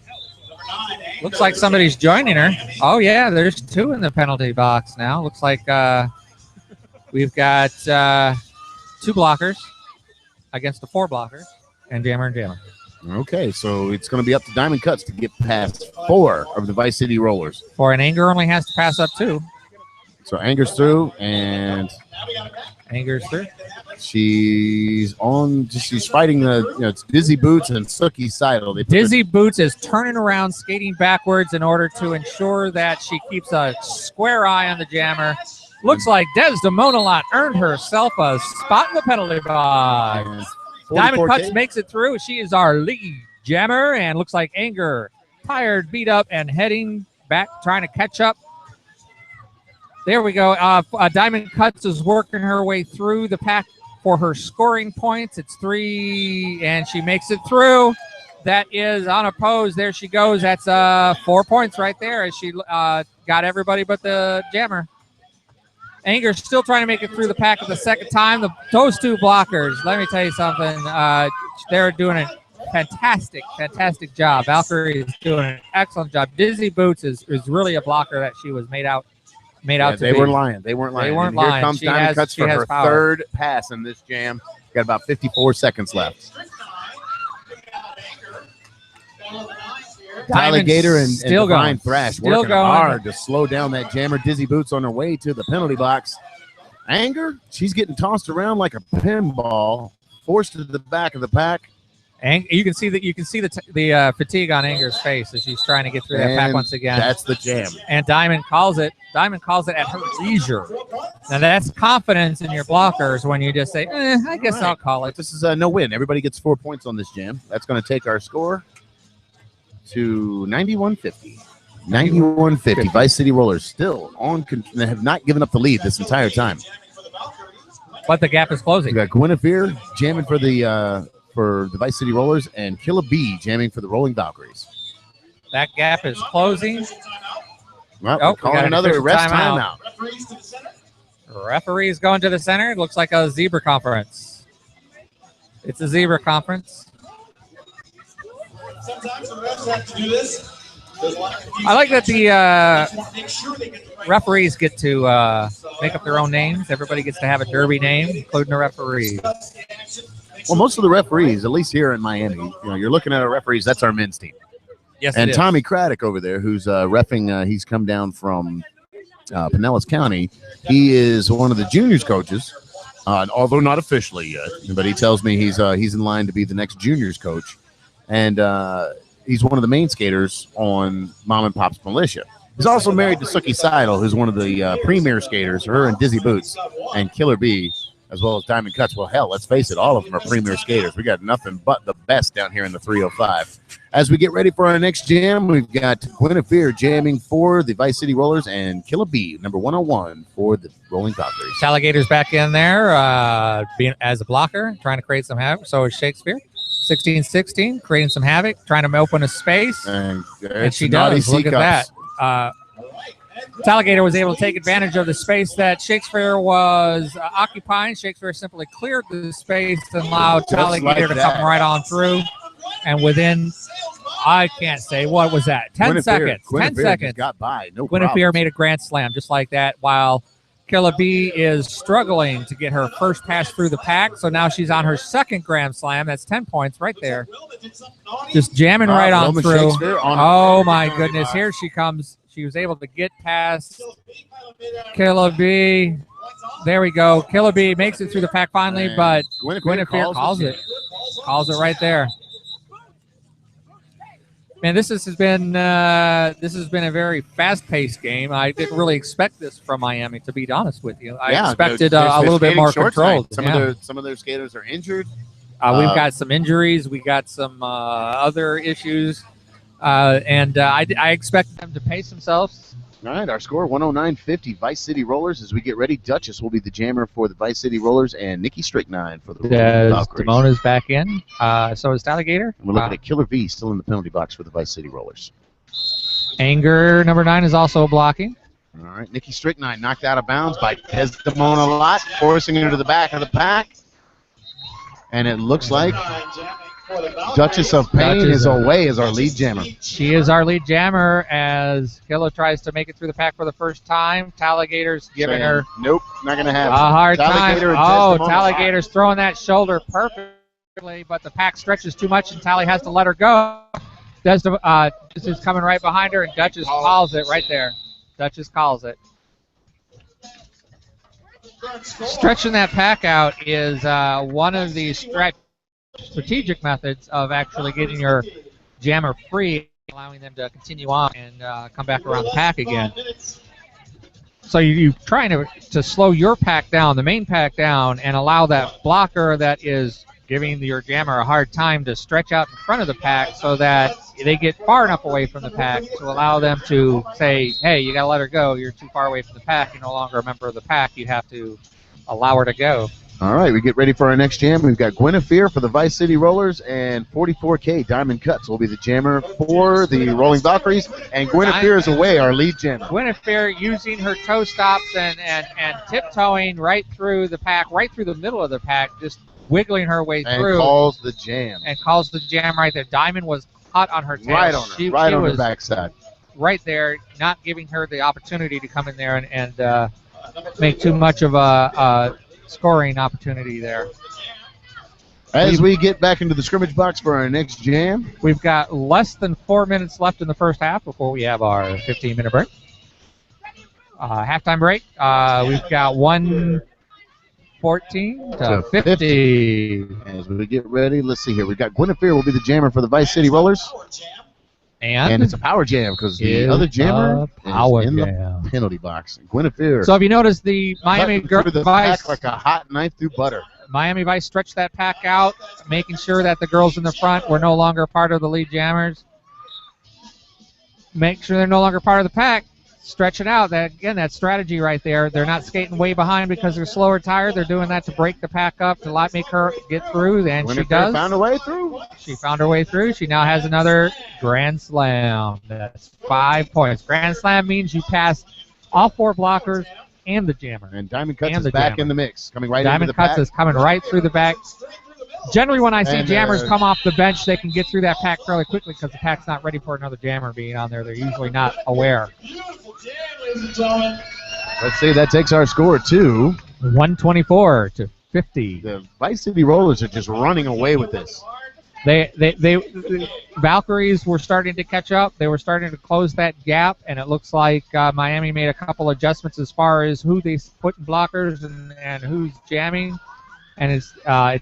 Looks like somebody's joining her. Oh, yeah, there's 2 in the penalty box now. Looks like we've got 2 blockers against the 4 blockers and jammer and jammer. Okay, so it's going to be up to Diamond Cuts to get past 4 of the Vice City Rollers. For an Anger only has to pass up 2. So Anger's through, and Anger's through. She's fighting it's Dizzy Boots and Sookie Seidel. Dizzy Boots is turning around, skating backwards in order to ensure that she keeps a square eye on the jammer. Looks like Desdemona Lot earned herself a spot in the penalty box. Diamond Cuts makes it through. She is our lead jammer, and looks like Anger, tired, beat up, and heading back, trying to catch up. There we go. Diamond Cuts is working her way through the pack for her scoring points. It's 3, and she makes it through. That is unopposed. There she goes. That's 4 points right there as she got everybody but the jammer. Anger's still trying to make it through the pack for the second time. Those 2 blockers, let me tell you something. They're doing a fantastic job. Valkyrie is doing an excellent job. Dizzy Boots is really a blocker that she was made out to they be. weren't lying. They weren't lying. They weren't Here lying. comes Diamond Cuts for her power. 3rd pass in this jam. Got about 54 seconds left. Alligator and Divine Thrash working hard to slow down that jammer. Dizzy Boots on her way to the penalty box. Anger, she's getting tossed around like a pinball, forced to the back of the pack. And you can see the fatigue on Anger's face as she's trying to get through that pack once again. That's the jam. And Diamond calls it. Diamond calls it at her leisure. Now that's confidence in your blockers when you just say, I guess I'll call it. This is a no win. Everybody gets 4 points on this jam. That's going to take our score to 91-50. 91-50. Vice City Rollers still on. They have not given up the lead this entire time. But the gap is closing. We got Guinevere jamming for the Vice City Rollers and Killer B jamming for the Rolling Valkyries. That gap is closing. Well, we're calling another rest timeout. Referees going to the center. It looks like a zebra conference. It's a zebra conference. Sometimes the refs have to do this. I like that the referees get to make up their own names. Everybody gets to have a derby name, including the referees. Well, most of the referees, at least here in Miami, you're looking at our referees. That's our men's team. Yes, and Tommy Craddock over there, who's reffing, he's come down from Pinellas County. He is one of the juniors coaches, although not officially yet. But he tells me he's in line to be the next juniors coach, and he's one of the main skaters on Mom and Pop's Militia. He's also married to Suki Seidel, who's one of the premier skaters. Her and Dizzy Boots and Killer B, as well as Diamond Cuts. Well, hell, let's face it, all of them are premier skaters. We got nothing but the best down here in the 305. As we get ready for our next jam, we've got Guinevere jamming for the Vice City Rollers and Killer B, number 101 for the Rolling Valkyries. Alligator's back in there being as a blocker, trying to create some havoc. So is Shakespeare. 16-16, creating some havoc, trying to open a space. And she does. Look at that. Alligator was able to take advantage of the space that Shakespeare was occupying. Shakespeare simply cleared the space and allowed Alligator to come right on through. And within, I can't say, what was that? 10 seconds. 10 seconds. Got by. No Guinevere made a grand slam just like that, while Killer B is struggling to get her first pass through the pack. So now she's on her second grand slam. That's 10 points right there. Just jamming right on through. Oh, my goodness. Here she comes. She was able to get past Killer B. There we go. Killer B makes it through the pack finally, but Guinevere calls it. Calls it right there. Man, this has been a very fast-paced game. I didn't really expect this from Miami, to be honest with you. I expected a little bit more controlled. Some of their skaters are injured. We've got some injuries. We got some other issues, and I expect them to pace themselves. All right, our score 109-50. Vice City Rollers. As we get ready, Duchess will be the jammer for the Vice City Rollers, and Nikki Strychnine for the Valkyries. Damona's back in. So is Alligator. And we're looking at Killer V still in the penalty box for the Vice City Rollers. Anger, number 9, is also blocking. All right, Nikki Strychnine knocked out of bounds by Desdemona Lott, forcing her to the back of the pack. And it looks like Duchess of Pain is away as our lead jammer. She is our lead jammer as Killer tries to make it through the pack for the first time. Alligator's giving her nope, not going to have a hard time. Oh, Alligator's throwing that shoulder perfectly, but the pack stretches too much and Tally has to let her go. This is coming right behind her, and Duchess calls it right there. Duchess calls it. Stretching that pack out is one of the strategic methods of actually getting your jammer free, allowing them to continue on and come back around the pack again. So you're trying to slow your pack down, the main pack down, and allow that blocker that is giving your jammer a hard time to stretch out in front of the pack so that they get far enough away from the pack to allow them to say, hey, you got to let her go. You're too far away from the pack. You're no longer a member of the pack. You have to allow her to go. All right, we get ready for our next jam. We've got Guinevere for the Vice City Rollers, and 44K Diamond Cuts will be the jammer for the Rolling Valkyries, and Guinevere is away, our lead jammer. Guinevere using her toe stops and tiptoeing right through the pack, right through the middle of the pack, just wiggling her way through. And calls the jam. And calls the jam right there. Diamond was hot on her tail. Right on her, right on her backside. Right there, not giving her the opportunity to come in there and make too much of a scoring opportunity there. As we get back into the scrimmage box for our next jam, we've got less than 4 minutes left in the first half before we have our 15-minute break. Halftime break. We've got 114 to 50. As we get ready, let's see here. We've got Guinevere will be the jammer for the Vice City Rollers. And it's a power jam because the other jammer is in the penalty box. Guinevere. So if you notice, the Miami Vice like a hot knife through butter. Miami Vice stretched that pack out, making sure that the girls in the front were no longer part of the lead jammers. Make sure they're no longer part of the pack. stretching out. That strategy right there. They're not skating way behind because they're slower tired. They're doing that to break the pack up, to make her get through. And she does. Found her way through. She found her way through. She now has another Grand Slam. That's 5 points. Grand Slam means you pass all 4 blockers and the jammer. And Diamond Cuts is back in the mix, coming right Diamond into the pack. Cuts is coming right through the back. Generally, when I see jammers come off the bench, they can get through that pack fairly quickly because the pack's not ready for another jammer being on there. They're usually not aware. Let's see, that takes our score to 124 to 50. The Vice City Rollers are just running away with this. The Valkyries were starting to catch up. They were starting to close that gap, and it looks like Miami made a couple adjustments as far as who they put in blockers and who's jamming. And it's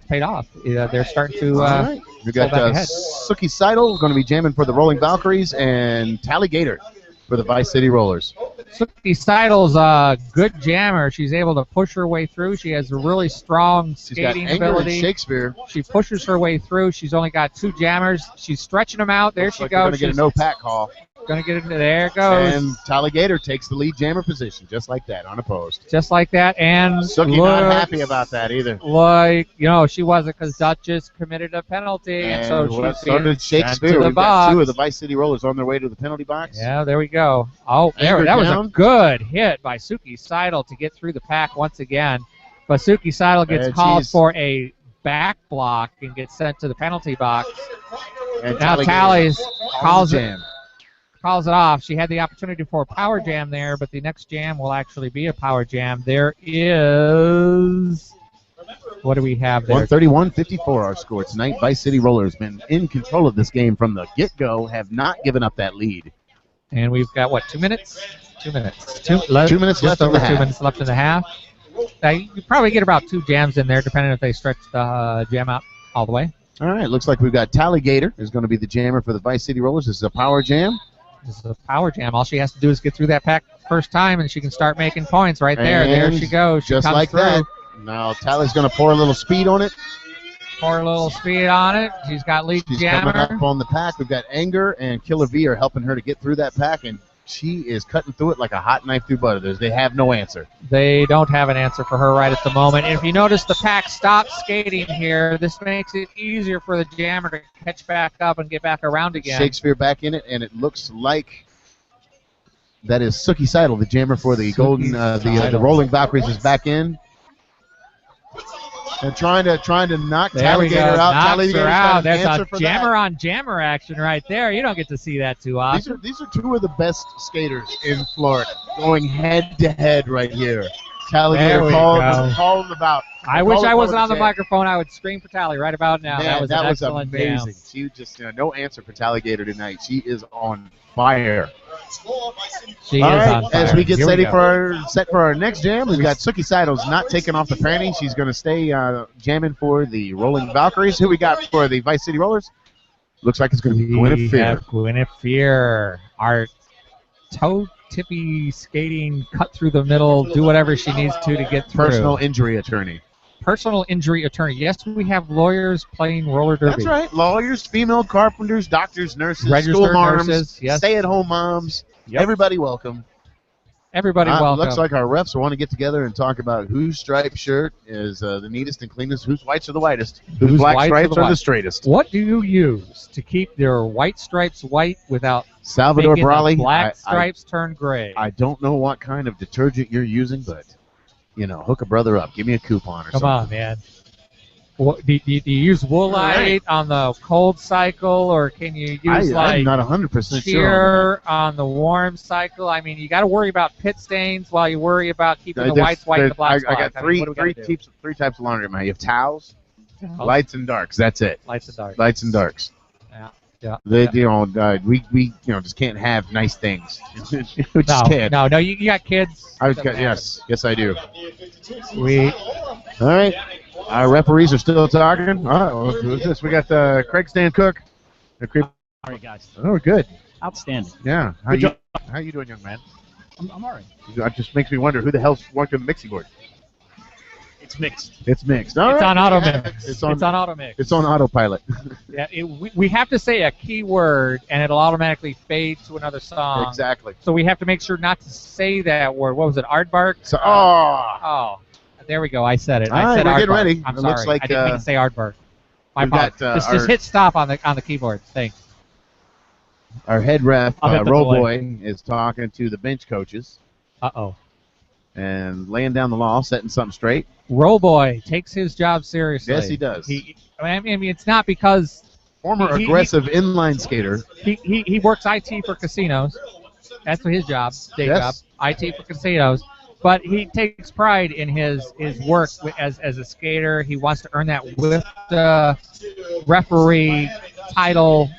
paid off. They're starting to right. We got Suki Seidel going to be jamming for the Rolling Valkyries and Tally Gator for the Vice City Rollers. Suki Seidel's a good jammer. She's able to push her way through. She has a really strong skating ability. Shakespeare. She pushes her way through. She's only got 2 jammers. She's stretching them out. There she goes. Going to get a no pack call. Going to get into there. It goes. And Tally Gator takes the lead jammer position, just like that, unopposed. Just like that. And Suki not happy about that either. Like, she wasn't because Duchess committed a penalty. And so did Shakespeare. We've got 2 of the Vice City Rollers on their way to the penalty box. Yeah, there we go. Oh, that was a good hit by Suki Seidel to get through the pack once again. But Suki Seidel gets called for a back block and gets sent to the penalty box. And now Tally's calls it off. She had the opportunity for a power jam there, but the next jam will actually be a power jam. There is... What do we have there? 131-54 our score tonight. Vice City Rollers been in control of this game from the get-go, have not given up that lead. And we've got, 2 minutes? 2 minutes. 2 minutes left in the half. 2 minutes left in the half. You probably get about 2 jams in there, depending if they stretch the jam out all the way. All right, looks like we've got Tally Gator is going to be the jammer for the Vice City Rollers. This is a power jam. This is a power jam. All she has to do is get through that pack first time, and she can start making points right there. There she goes. She just like through. that. Now Tally's going to pour a little speed on it. Pour a little speed on it. She's got lead jammer. Coming up on the pack. We've got Anger and Killer V are helping her to get through that pack, and she is cutting through it like a hot knife through butter. They have no answer. They don't have an answer for her right at the moment. And if you notice, the pack stops skating here. This makes it easier for the jammer to catch back up and get back around again. Shakespeare back in it, and it looks like that is Suki Seidel, the jammer for the the Rolling Valkyries, is back in. And trying to knock Tally Gator out. Tally Gator out. That's a jammer on jammer action right there. You don't get to see that too often. These are 2 of the best skaters in Florida, going head to head right here. Tally Gator called about. I wish I wasn't on the microphone. I would scream for Tally right about now. Man, that was excellent amazing. Jam. She just no answer for Tally Gator tonight. She is on fire. She is on fire. As we get set for our next jam, we've got Suki Seidel's not taking off the panty. She's going to stay jamming for the Rolling Valkyries. Who we got for the Vice City Rollers? Looks like it's going to be Gwyneth Fear. Our toe-tippy skating, cut through the middle, do whatever she needs to get through. Personal injury attorney. Yes, we have lawyers playing roller derby. That's right. Lawyers, female carpenters, doctors, nurses, registered school moms, nurses, yes. stay-at-home moms. Yep. Everybody welcome. Everybody welcome. Looks like our refs want to get together and talk about whose striped shirt is the neatest and cleanest, whose whites are the whitest, whose black stripes are the straightest. What do you use to keep their white stripes white without Salvador Brawley, black stripes turn gray? I don't know what kind of detergent you're using, but, hook a brother up. Give me a coupon or something. Come on, man. Do you use Woolite on the cold cycle, or can you use I'm not 100% sure on the warm cycle? I mean, you got to worry about pit stains while you worry about keeping the whites white and the blacks black. I got three types of laundry. You have towels, lights and darks. That's it. Lights and darks. Lights and darks. Yeah. We just can't have nice things. We just can't. No. You got kids. Yes, I do. All right. Our referees are still talking. Who's this? We got Craig Stan Cook. All right, guys. Oh, good. Outstanding. Yeah. How you doing, young man? I'm all right. It just makes me wonder who the hell's walking the mixing board. It's mixed. It's mixed. All It's right. on auto mix. It's on auto mix. It's on autopilot. Yeah, we have to say a key word, and it'll automatically fade to another song. Exactly. So we have to make sure not to say that word. What was it? Aardvark? So, There we go. I said it. All I right, said we're getting aardvark. ready. I'm It sorry. looks like, I didn't mean to say aardvark. My we've got, apologies. Just hit stop on the keyboard. Thanks. our head ref, I'll hit the Roll delay. Boy, is talking to the bench coaches Uh-oh. and laying down the law, setting something straight. Roll Boy takes his job seriously. Yes, he does. I mean, it's not because Former aggressive inline skater. he works IT for casinos. That's his job, day job, IT for casinos. But he takes pride in his work as a skater. He wants to earn that with referee title.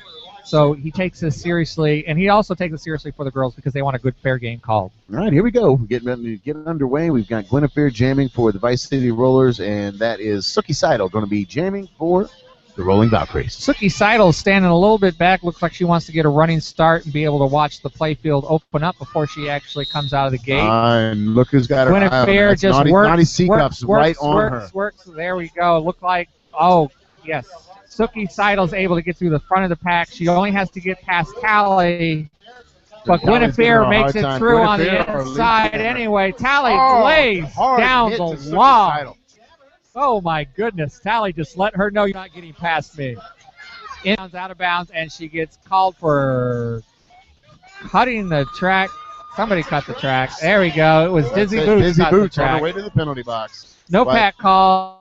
So he takes this seriously, and he also takes it seriously for the girls because they want a good, fair game called. All right, here we go. Getting underway. We've got Guinevere jamming for the Vice City Rollers, and that is Suki Seidel going to be jamming for the Rolling Valkyries. Suki Seidel standing a little bit back. Looks like she wants to get a running start and be able to watch the playfield open up before she actually comes out of the gate. And look who's got her. Guinevere just Naughty C-Cups right on her. Works. There we go. Look like, yes. Suki Seidel's able to get through the front of the pack. She only has to get past Tally. But Guinevere makes it through on the inside anyway. Tally lays down the law. Oh, my goodness. Tally just let her know you're not getting past me. Out of bounds, and she gets called for cutting the track. Somebody cut the track. There we go. It was Dizzy Boots. Dizzy cut the Boots on track. her way to the penalty box. No pack called.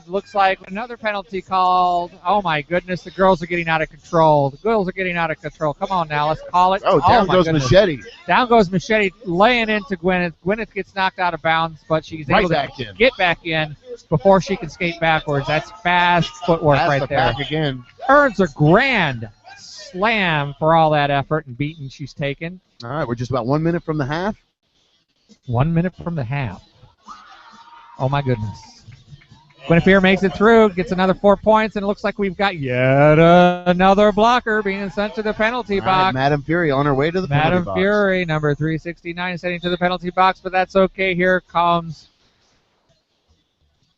Looks like another penalty called. Oh, my goodness. The girls are getting out of control. The girls are getting out of control. Come on now. Let's call it. Oh, down my goes goodness. Machete. Down goes Machete, laying into Gwyneth. Gwyneth gets knocked out of bounds, but she's able to get back in before she can skate backwards. That's fast footwork right there. Back again. Earns a grand slam for all that effort and beating she's taken. All right, we're just about 1 minute from the half. 1 minute from the half. Oh, my goodness. Guinevere makes it through, gets another 4 points, and it looks like we've got yet another blocker being sent to the penalty box. Right, Madam Fury on her way to the penalty box. Madam Fury, number 369, sending to the penalty box, but that's okay. Here comes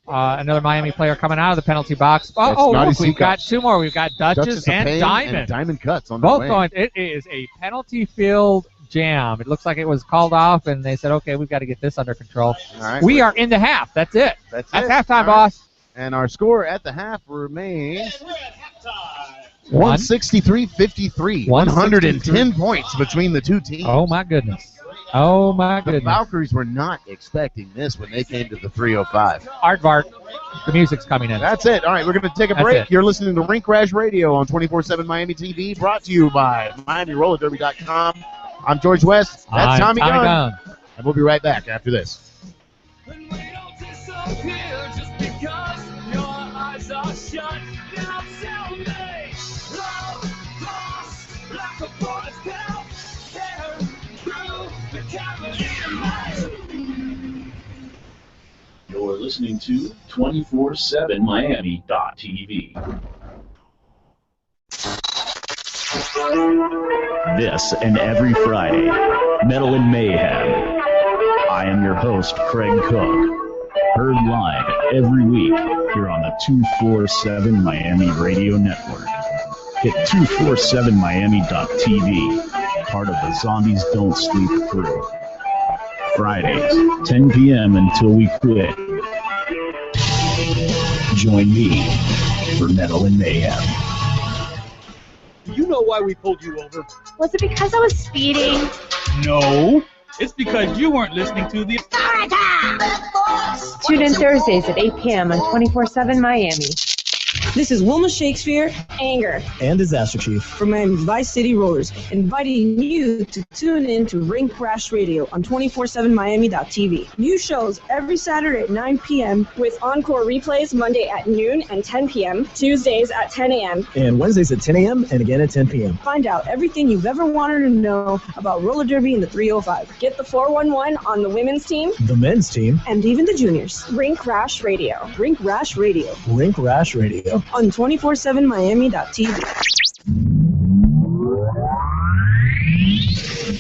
another Miami player coming out of the penalty box. Look, we've got two more. We've got Duchess and Diamond. And Diamond Cuts on both the way. going. It is a penalty field jam. It looks like it was called off, and they said, okay, we've got to get this under control. All right, we are in the half. That's it. That's halftime, boss. And our score at the half remains 163-53. 110 points between the two teams. Oh, my goodness. Oh, my goodness. The Valkyries were not expecting this when they came to the 305. Aardvark, the music's coming in. That's it. All right, we're going to take a break. You're listening to Rink Rash Radio on 24/7 Miami TV, brought to you by MiamiRollerDerby.com. I'm George West. That's Tommy Gunn. And we'll be right back after this. And we don't disappear just because your eyes are shut. Now tell me, love lost like a bullet fell, tear through the cavity of night. You're listening to 247miami.tv. This and every Friday, Metal and Mayhem. I am your host, Craig Cook. Heard live every week here on the 247 Miami Radio Network. Hit 247miami.tv, part of the Zombies Don't Sleep crew. Fridays, 10 p.m. until we quit. Join me for Metal and Mayhem. Do you know why we pulled you over? Was it because I was speeding? No. It's because you weren't listening to the... Tune in Thursdays at 8 p.m. on 24/7 Miami. This is Wilma Shakespeare, Anger, and Disaster Chief from Miami Vice City Rollers, inviting you to tune in to Rink Rash Radio on 247miami.tv. New shows every Saturday at 9 p.m. with encore replays Monday at noon and 10 p.m., Tuesdays at 10 a.m., and Wednesdays at 10 a.m. and again at 10 p.m. Find out everything you've ever wanted to know about roller derby in the 305. Get the 411 on the women's team, the men's team, and even the juniors. Rink Rash Radio. Rink Rash Radio. Rink Rash Radio. On 247miami.tv.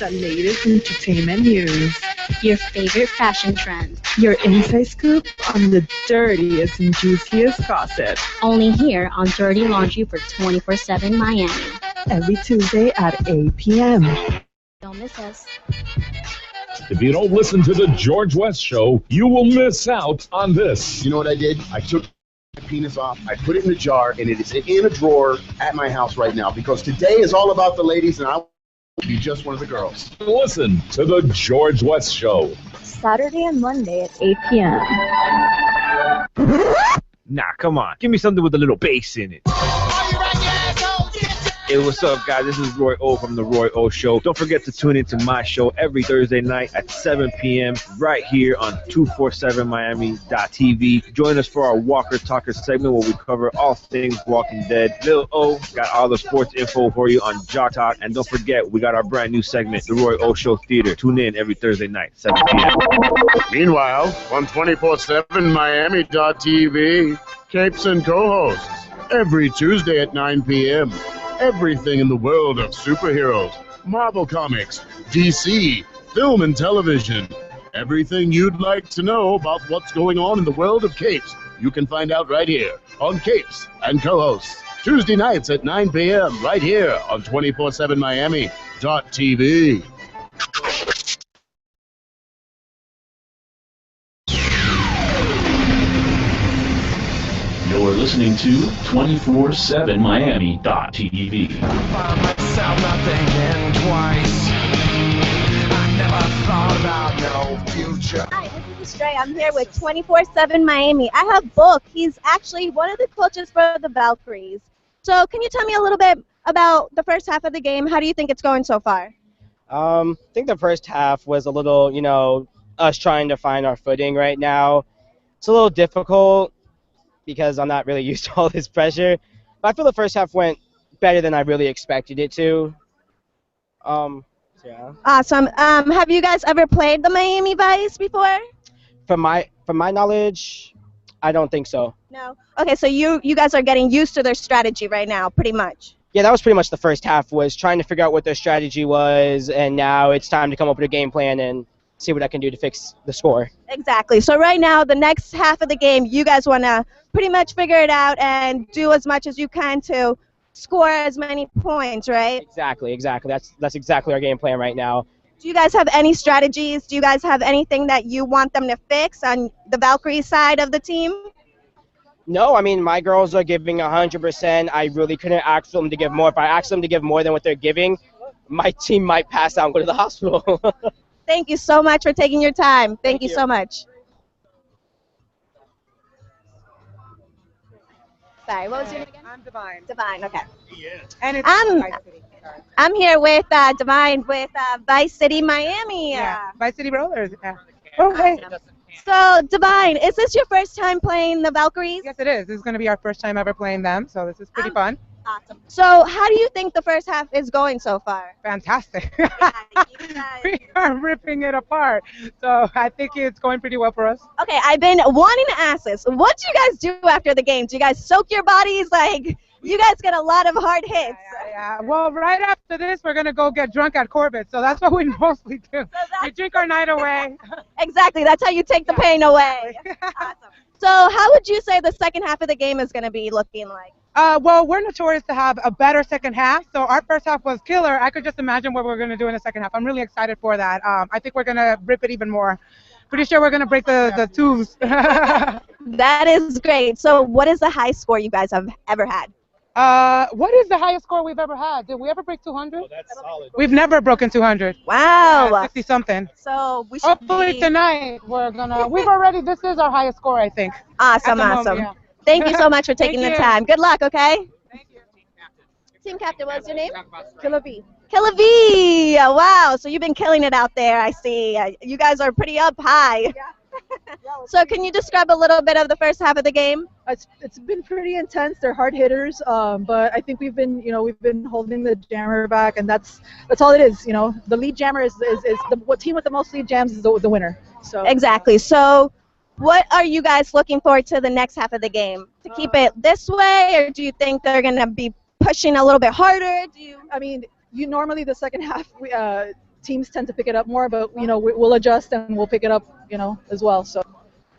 the latest entertainment news, your favorite fashion trends, Your inside scoop on the dirtiest and juiciest gossip. Only here on Dirty Laundry for 24/7 Miami. Every Tuesday at 8 p.m. Don't miss us. If you don't listen to the George West Show, you will miss out on this. You know what I did? I took my penis off, I put it in a jar, and it is in a drawer at my house right now because today is all about the ladies, and I will be just one of the girls. Listen to the George West Show. Saturday and Monday at 8 p.m. Nah, come on. Give me something with a little bass in it. Hey, what's up, guys? This is Roy O from The Roy O Show. Don't forget to tune into my show every Thursday night at 7 p.m. right here on 247miami.tv. Join us for our Walker Talker segment where we cover all things Walking Dead. Lil O got all the sports info for you on Jock Talk. And don't forget, we got our brand new segment, The Roy O Show Theater. Tune in every Thursday night, 7 p.m. Meanwhile, on 247miami.tv, Capes and co-hosts every Tuesday at 9 p.m. Everything in the world of superheroes, Marvel Comics, DC, film and television. Everything you'd like to know about what's going on in the world of Capes, you can find out right here on Capes and co-hosts. Tuesday nights at 9 p.m. right here on 247miami.tv. You're listening to 247miami.tv. Find myself not thinking twice. I never thought about no future. Hi, this is Stray. I'm here with 24/7 Miami. I have Book. He's actually one of the coaches for the Valkyries. So can you tell me a little bit about the first half of the game? How do you think it's going so far? I think the first half was a little, us trying to find our footing right now. It's a little difficult because I'm not really used to all this pressure. But I feel the first half went better than I really expected it to. Yeah. Awesome. Have you guys ever played the Miami Vice before? From my knowledge, I don't think so. No. Okay, so you guys are getting used to their strategy right now, pretty much. Yeah, that was pretty much the first half, was trying to figure out what their strategy was, and now it's time to come up with a game plan and see what I can do to fix the score. Exactly. So right now, the next half of the game, you guys want to pretty much figure it out and do as much as you can to score as many points, right? Exactly. That's exactly our game plan right now. Do you guys have any strategies? Do you guys have anything that you want them to fix on the Valkyrie side of the team? No, I mean, my girls are giving 100%. I really couldn't ask them to give more. If I ask them to give more than what they're giving, my team might pass out and go to the hospital. Thank you so much for taking your time. Thank you so much. Sorry, what was your name again? I'm Divine. Divine, okay. And it's I'm here with Divine with Vice City Miami. Yeah, Vice City Rollers. Yeah. Okay. So, Divine, is this your first time playing the Valkyries? Yes, it is. This is going to be our first time ever playing them, so this is pretty fun. Awesome. So, how do you think the first half is going so far? Fantastic. We are ripping it apart. So, I think it's going pretty well for us. Okay, I've been wanting to ask this. What do you guys do after the game? Do you guys soak your bodies? Like, you guys get a lot of hard hits. Yeah. Well, right after this, we're going to go get drunk at Corbett. So, that's what we mostly do. We drink our night away. Exactly. That's how you take the pain away. Awesome. So, how would you say the second half of the game is going to be looking like? Well, we're notorious to have a better second half, so our first half was killer. I could just imagine what we're going to do in the second half. I'm really excited for that. I think we're going to rip it even more. Pretty sure we're going to break the twos. That is great. So what is the high score you guys have ever had? What is the highest score we've ever had? Did we ever break 200? Oh, that's solid. We've never broken 200. Wow. Yeah, 60-something. So we should hopefully tonight this is our highest score, I think. Awesome, awesome. Yeah. Thank you so much for taking the time. Good luck, okay? Thank you. Team captain, what's your name? Killer V. Killer V. Wow, so you've been killing it out there, I see. You guys are pretty up high. Yeah. So can you describe a little bit of the first half of the game? It's been pretty intense. They're hard hitters, but I think we've been holding the jammer back, and that's all it is. The lead jammer is the team with the most lead jams is the winner. So exactly. So what are you guys looking forward to the next half of the game? To keep it this way, or do you think they're going to be pushing a little bit harder? I mean, normally the second half teams tend to pick it up more, but we'll adjust and we'll pick it up, as well. So.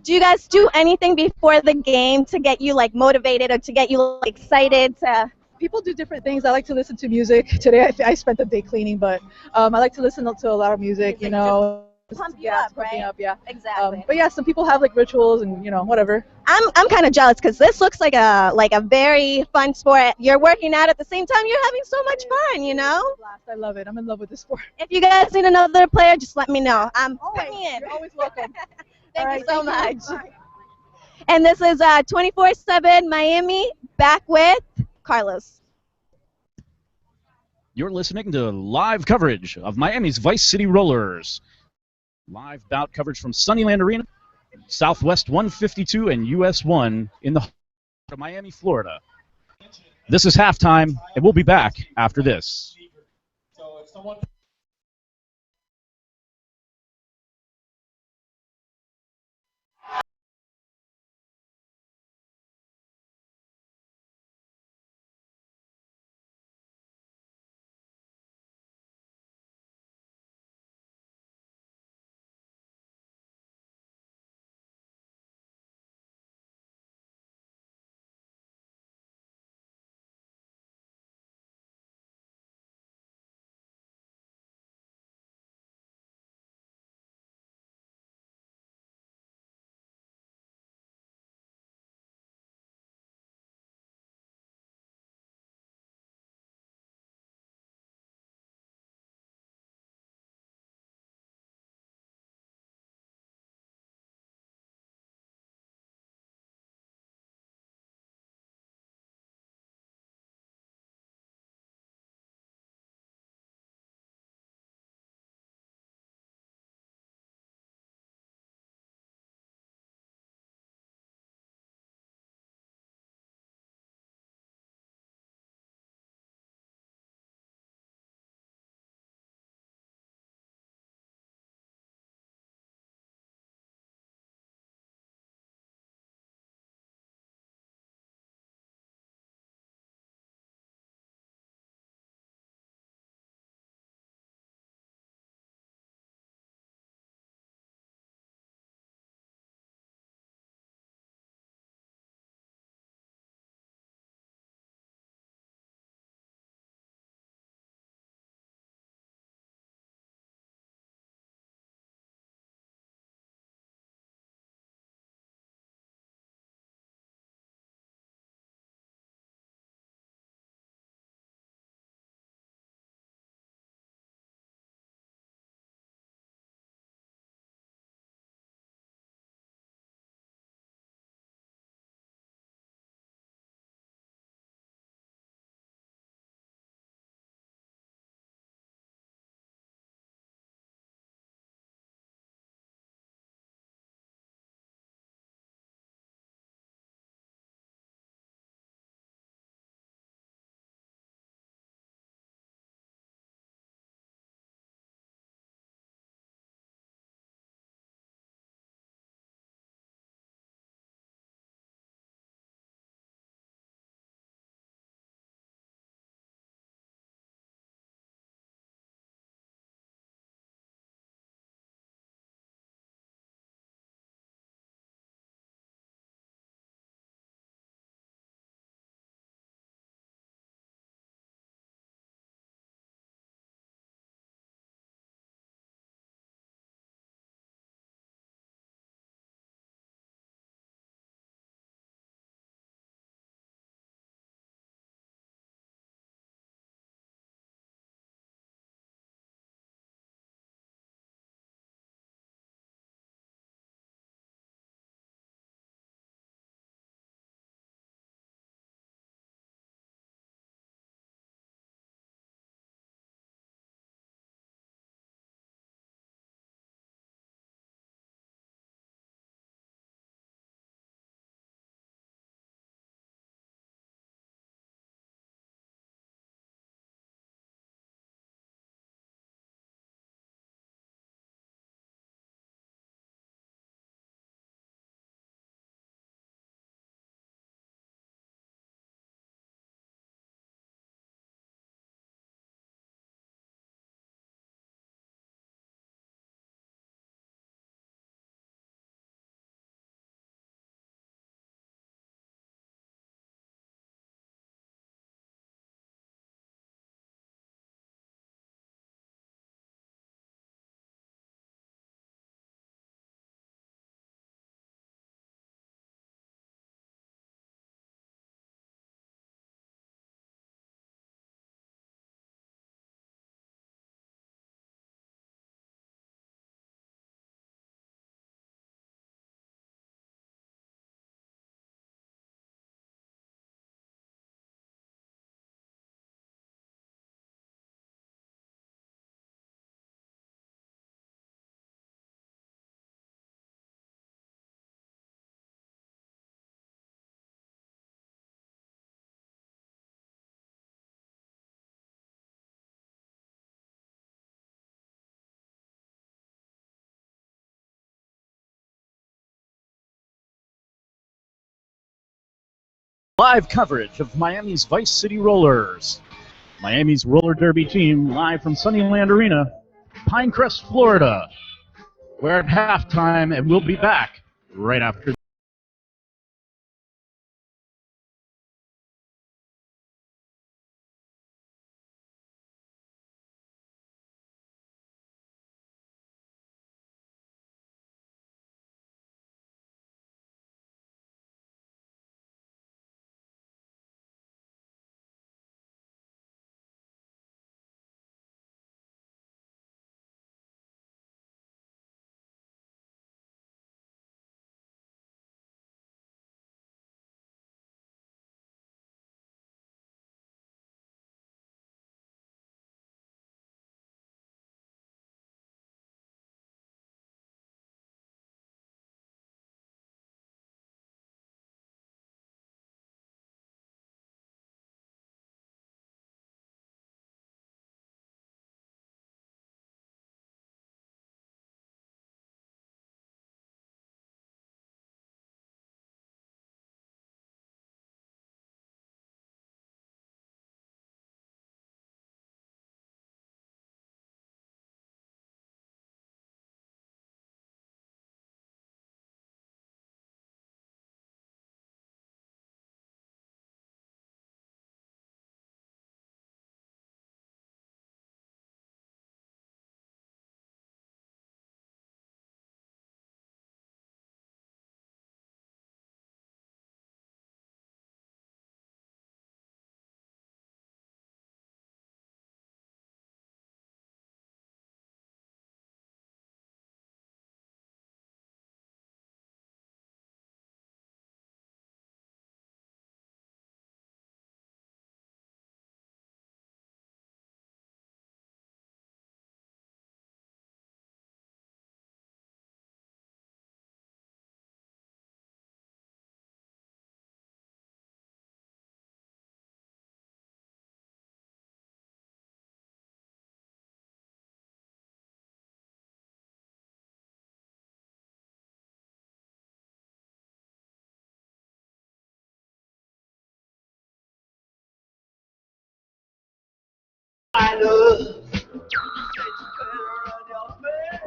Do you guys do anything before the game to get you like motivated or to get you like, excited to? People do different things. I like to listen to music. Today I spent the day cleaning, but I like to listen to a lot of music. Pump you up, right? Up, yeah. Exactly. But yeah, some people have like rituals and whatever. I'm kind of jealous because this looks like a very fun sport. You're working out at the same time. You're having so much fun, I love it. I'm in love with this sport. If you guys need another player, just let me know. Put me in. You're always welcome. Thank you so much. And this is 24/7 Miami, back with Carlos. You're listening to live coverage of Miami's Vice City Rollers. Live bout coverage from Suniland Arena, Southwest 152 and US 1 in the heart of Miami, Florida. This is halftime, and we'll be back after this. Live coverage of Miami's Vice City Rollers. Miami's roller derby team live from Suniland Arena, Pinecrest, Florida. We're at halftime and we'll be back right after.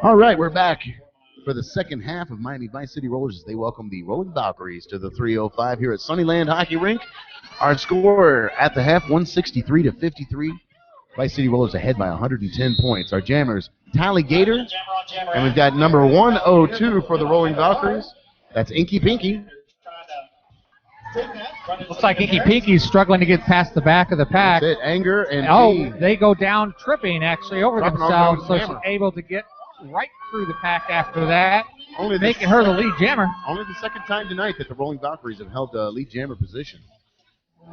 All right, we're back for the second half of Miami Vice City Rollers as they welcome the Rolling Valkyries to the 305 here at Suniland Hockey Rink. Our score at the half, 163-53. Vice City Rollers ahead by 110 points. Our jammers, Tally Gator, and we've got number 102 for the Rolling Valkyries. That's Inky Pinky. Looks like Inky Pinky's struggling to get past the back of the pack. That's it, Anger and they go down tripping actually over themselves, so she's able to get right through the pack after that, making her the lead jammer. Only the second time tonight that the Rolling Valkyries have held the lead jammer position.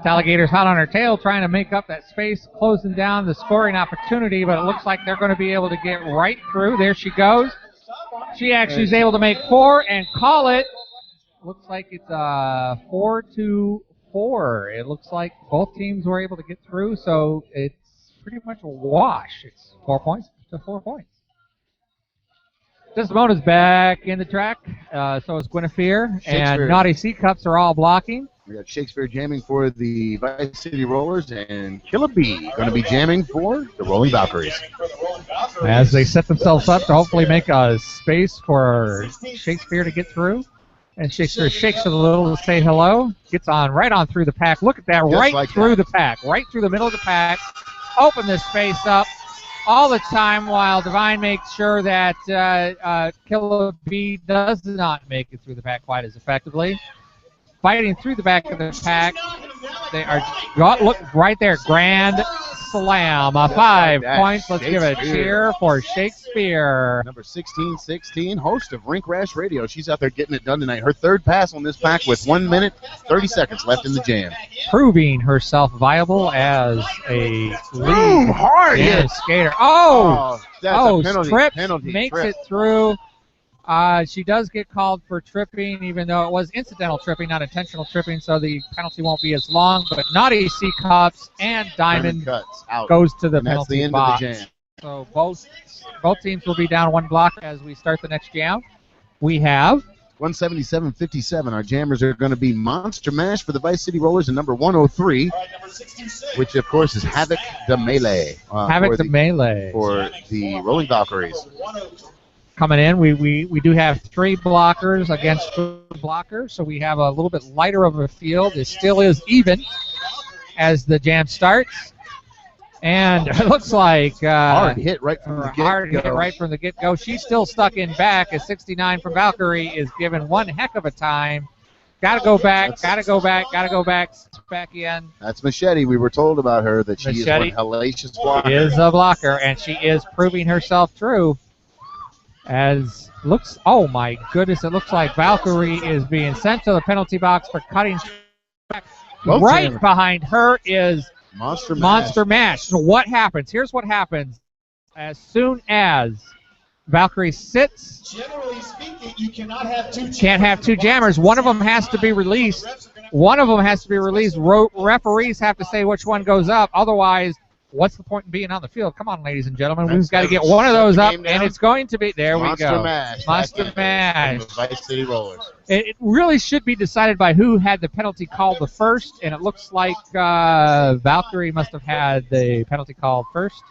Alligator's hot on her tail, trying to make up that space, closing down the scoring opportunity, but it looks like they're going to be able to get right through. There she goes. She actually is able to make 4 and call it. Looks like it's 4-4. It looks like both teams were able to get through, so it's pretty much a wash. It's 4 points to 4 points. Desdemona's back in the track. So is Guinevere, and Naughty Sea Cups are all blocking. We got Shakespeare jamming for the Vice City Rollers, and Killer Bee going to be jamming for the Rolling Valkyries. As they set themselves up to hopefully make a space for Shakespeare to get through. And Shakespeare shakes it a little to say hello. Gets on right on through the pack. Look at that, through the pack. Right through the middle of the pack. Open this space up all the time while Divine makes sure that Killer Bee does not make it through the pack quite as effectively. Fighting through the back of the pack. They are, look right there, grand slam. 5 points. Let's give a cheer for Shakespeare. Number 1616, host of Rink Rash Radio. She's out there getting it done tonight. Her third pass on this pack with 1 minute, 30 seconds left in the jam. Proving herself viable as a lead skater. Makes it through. She does get called for tripping, even though it was incidental tripping, not intentional tripping, so the penalty won't be as long. But Naughty Sea Cups and Diamond goes to the penalty box. That's the end of the jam. So both teams will be down 1 block as we start the next jam. We have 177.57. Our jammers are going to be Monster Mash for the Vice City Rollers and number 103, which, of course, is Havoc the Melee. Havoc the Melee. For the Rolling Valkyries. Coming in, we do have 3 blockers against 2 blockers, so we have a little bit lighter of a field. It still is even as the jam starts. And it looks like hard hit right from the get-go. Hard hit right from the get-go. She's still stuck in back as 69 from Valkyrie is given one heck of a time. Got to go back, got to go back, got to go back in. That's Machete. We were told about her that she is one hellacious blocker. She is a blocker, and she is proving herself true. As looks, oh my goodness, it looks like Valkyrie is being sent to the penalty box for cutting back. Right behind her is Monster Mash. So what happens? Here's what happens. As soon as Valkyrie sits, generally speaking, you cannot have 2 jammers. Can't have 2 jammers. One of them has to be released. One of them has to be released. Referees have to say which one goes up. Otherwise, what's the point in being on the field? Come on, ladies and gentlemen. We've got to get one of those up, and it's going to be. There we go. Monster Mash. Vice City Rollers. It really should be decided by who had the penalty called the first, and it looks like Valkyrie must have had the penalty called first.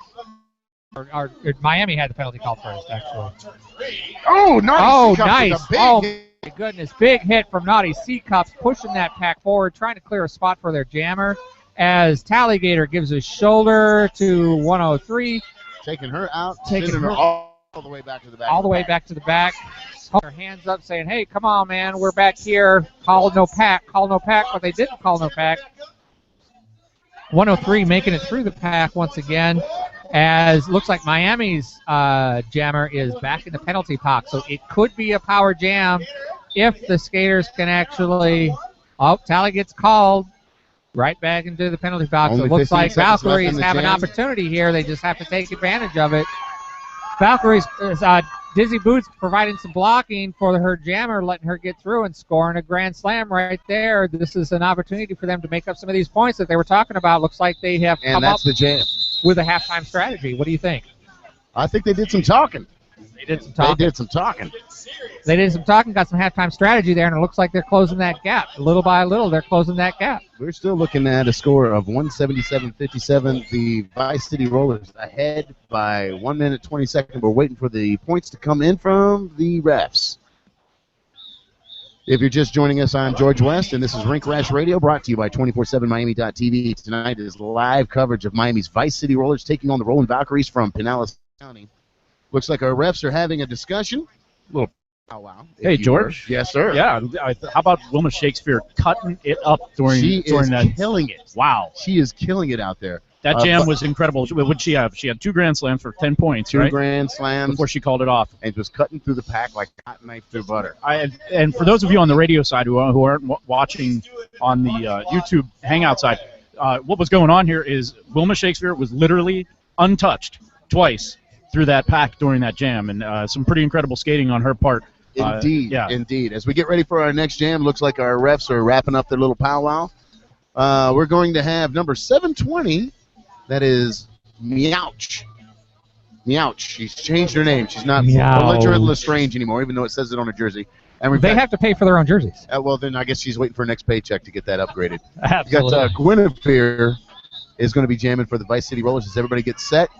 Or Miami had the penalty called first, actually. Oh, nice. Nice. Oh, my goodness. Big hit from Naughty C-Cups, pushing that pack forward, trying to clear a spot for their jammer. As Tallygator gives a shoulder to 103. Taking her out, taking her all the way back to the back. All the way back to the back. Her hands up saying, hey, come on, man, we're back here. Call no pack, but they didn't call no pack. 103 making it through the pack once again. As looks like Miami's jammer is back in the penalty box. So it could be a power jam if the skaters can actually... Oh, Tally gets called. Right back into the penalty box. So it looks like Valkyries have an opportunity here. They just have to take advantage of it. Valkyries, Dizzy Boots providing some blocking for her jammer, letting her get through and scoring a grand slam right there. This is an opportunity for them to make up some of these points that they were talking about. Looks like they have come up with a halftime strategy. What do you think? I think they did some talking. They did some talking. They did some talking, got some halftime strategy there, and it looks like they're closing that gap. Little by little, they're closing that gap. We're still looking at a score of 177-57. The Vice City Rollers ahead by 1 minute, 20 seconds. We're waiting for the points to come in from the refs. If you're just joining us, I'm George West, and this is Rink Rash Radio, brought to you by 247miami.tv. Tonight is live coverage of Miami's Vice City Rollers taking on the Rolling Valkyries from Pinellas County. Looks like our refs are having a discussion. A little powwow. Hey, George. Yes, sir. Yeah. How about Wilma Shakespeare cutting it up during that? Killing it. Wow. She is killing it out there. That jam was incredible. What did she have? She had 2 grand slams for 10 points, Two grand slams. Before she called it off. And was cutting through the pack like a hot knife through butter. And for those of you on the radio side who aren't watching on the YouTube Hangout side, what was going on here is Wilma Shakespeare was literally untouched twice through that pack during that jam, and some pretty incredible skating on her part. Indeed. As we get ready for our next jam, looks like our refs are wrapping up their little powwow. We're going to have number 720. That is Meouch. Meouch. She's changed her name. She's not Belligerent Lestrange anymore, even though it says it on her jersey. And they have to pay for their own jerseys. Well, then I guess she's waiting for her next paycheck to get that upgraded. Absolutely. We got Guinevere is going to be jamming for the Vice City Rollers as everybody gets set.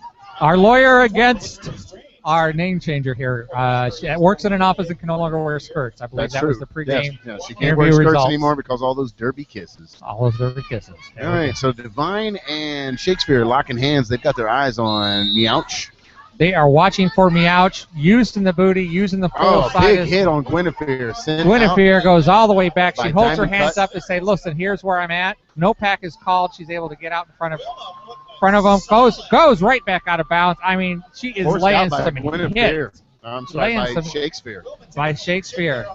Our lawyer against our name changer here. She works in an office and can no longer wear skirts. I believe that was the pregame she can't wear skirts anymore because all those derby kisses. All those derby kisses. All right, so Divine and Shakespeare locking hands. They've got their eyes on Meouch. They are watching for Meouch, used in the booty, using the full side. Big hit on Guinevere. Guinevere goes all the way back. She holds her hands up to say, listen, here's where I'm at. No pack is called. She's able to get out in front of them. Goes right back out of bounds. I mean, she is laying some hits. I'm sorry, by Shakespeare. By Shakespeare.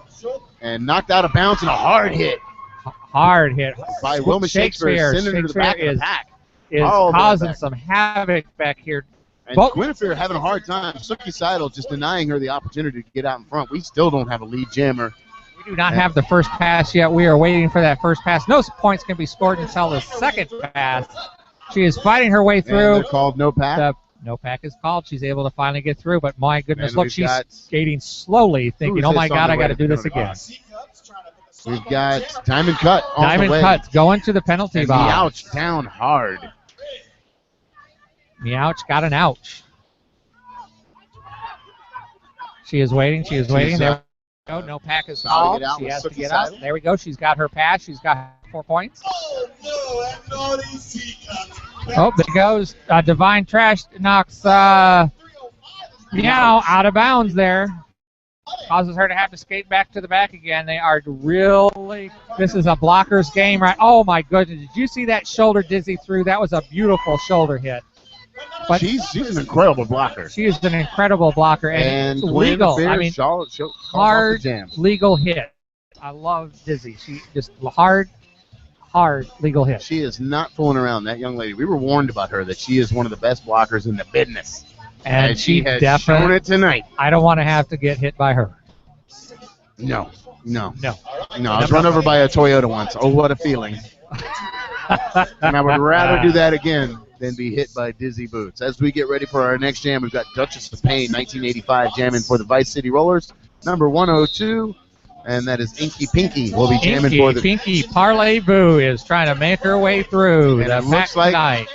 And knocked out of bounds and a hard hit. Hard hit. By Wilma Shakespeare. Sending her to the back of the pack. Is causing some havoc back here. And Guinevere having a hard time. Suki Seidel just denying her the opportunity to get out in front. We still don't have a lead jammer. We do not have the first pass yet. We are waiting for that first pass. No points can be scored until the second pass. She is fighting her way through. And they're called no pack. No pack is called. She's able to finally get through, but my goodness, And look, we've she's got- skating slowly, thinking, oh my this on God, the I way got to to do the this penalty again. box? We've got Diamond Cut on the Diamond way. Cuts going to the penalty And box. Meowch down hard. Meowch got an ouch. She is waiting. She is waiting. There we go. No pack is called. She has to get up. There we go. She's got her pass. She's got 4 points. Oh, there goes. Divine Trash knocks Meow out of bounds there. Causes her to have to skate back to the back again. They are really, this is a blockers game, right? Oh my goodness. Did you see that shoulder Dizzy threw? That was a beautiful shoulder hit. But She's an incredible blocker. she is an incredible blocker and legal. I mean, hard legal hit. I love Dizzy. She just hard legal hit. She is not fooling around, that young lady. We were warned about her that she is one of the best blockers in the business. And she has definitely shown it tonight. I don't want to have to get hit by her. No. I was run over by a Toyota once. Oh, what a feeling. And I would rather do that again than be hit by Dizzy Boots. As we get ready for our next jam, we've got Duchess of Pain, 1985, jamming for the Vice City Rollers. Number 102, and that is Inky Pinky. We'll be jamming for the... Pinky Parley Boo is trying to make her way through And the it looks like tonight.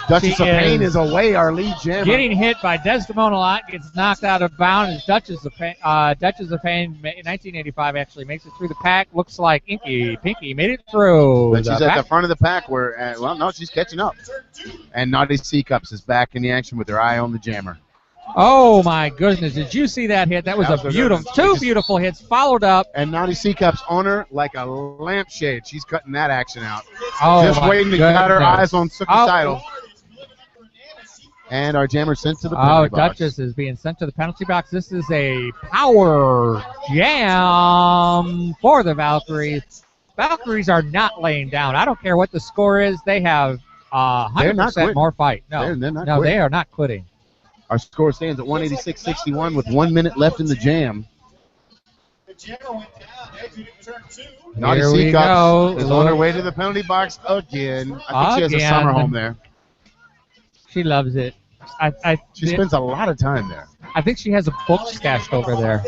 Duchess of Pain is away, our lead jammer. Getting hit by Desdemona Lot, gets knocked out of bounds. Duchess of Pain, 1985 actually makes it through the pack. Looks like Inky Pinky made it through. But she's at the front of the pack where, no, she's catching up. And Naughty C-Cups is back in the action with her eye on the jammer. Oh my goodness! Did you see that hit? That was a beautiful, two beautiful hits followed up. And Naughty C-Cups on her like a lampshade. She's cutting that action out. Oh, just my waiting to get her goodness. eyes on Suicidal. And our jammer sent to the penalty box. Duchess is being sent to the penalty box. This is a power jam for the Valkyries. Valkyries are not laying down. I don't care what the score is. They have 100% more fight. No, they're not no, quitting. they are not quitting. Our score stands at 186-61 with 1 minute left in the jam. Naughty C-Cups is on her way to the penalty box again. I think she has a summer home there. She loves it. She spends a lot of time there. I think she has a book stashed over there.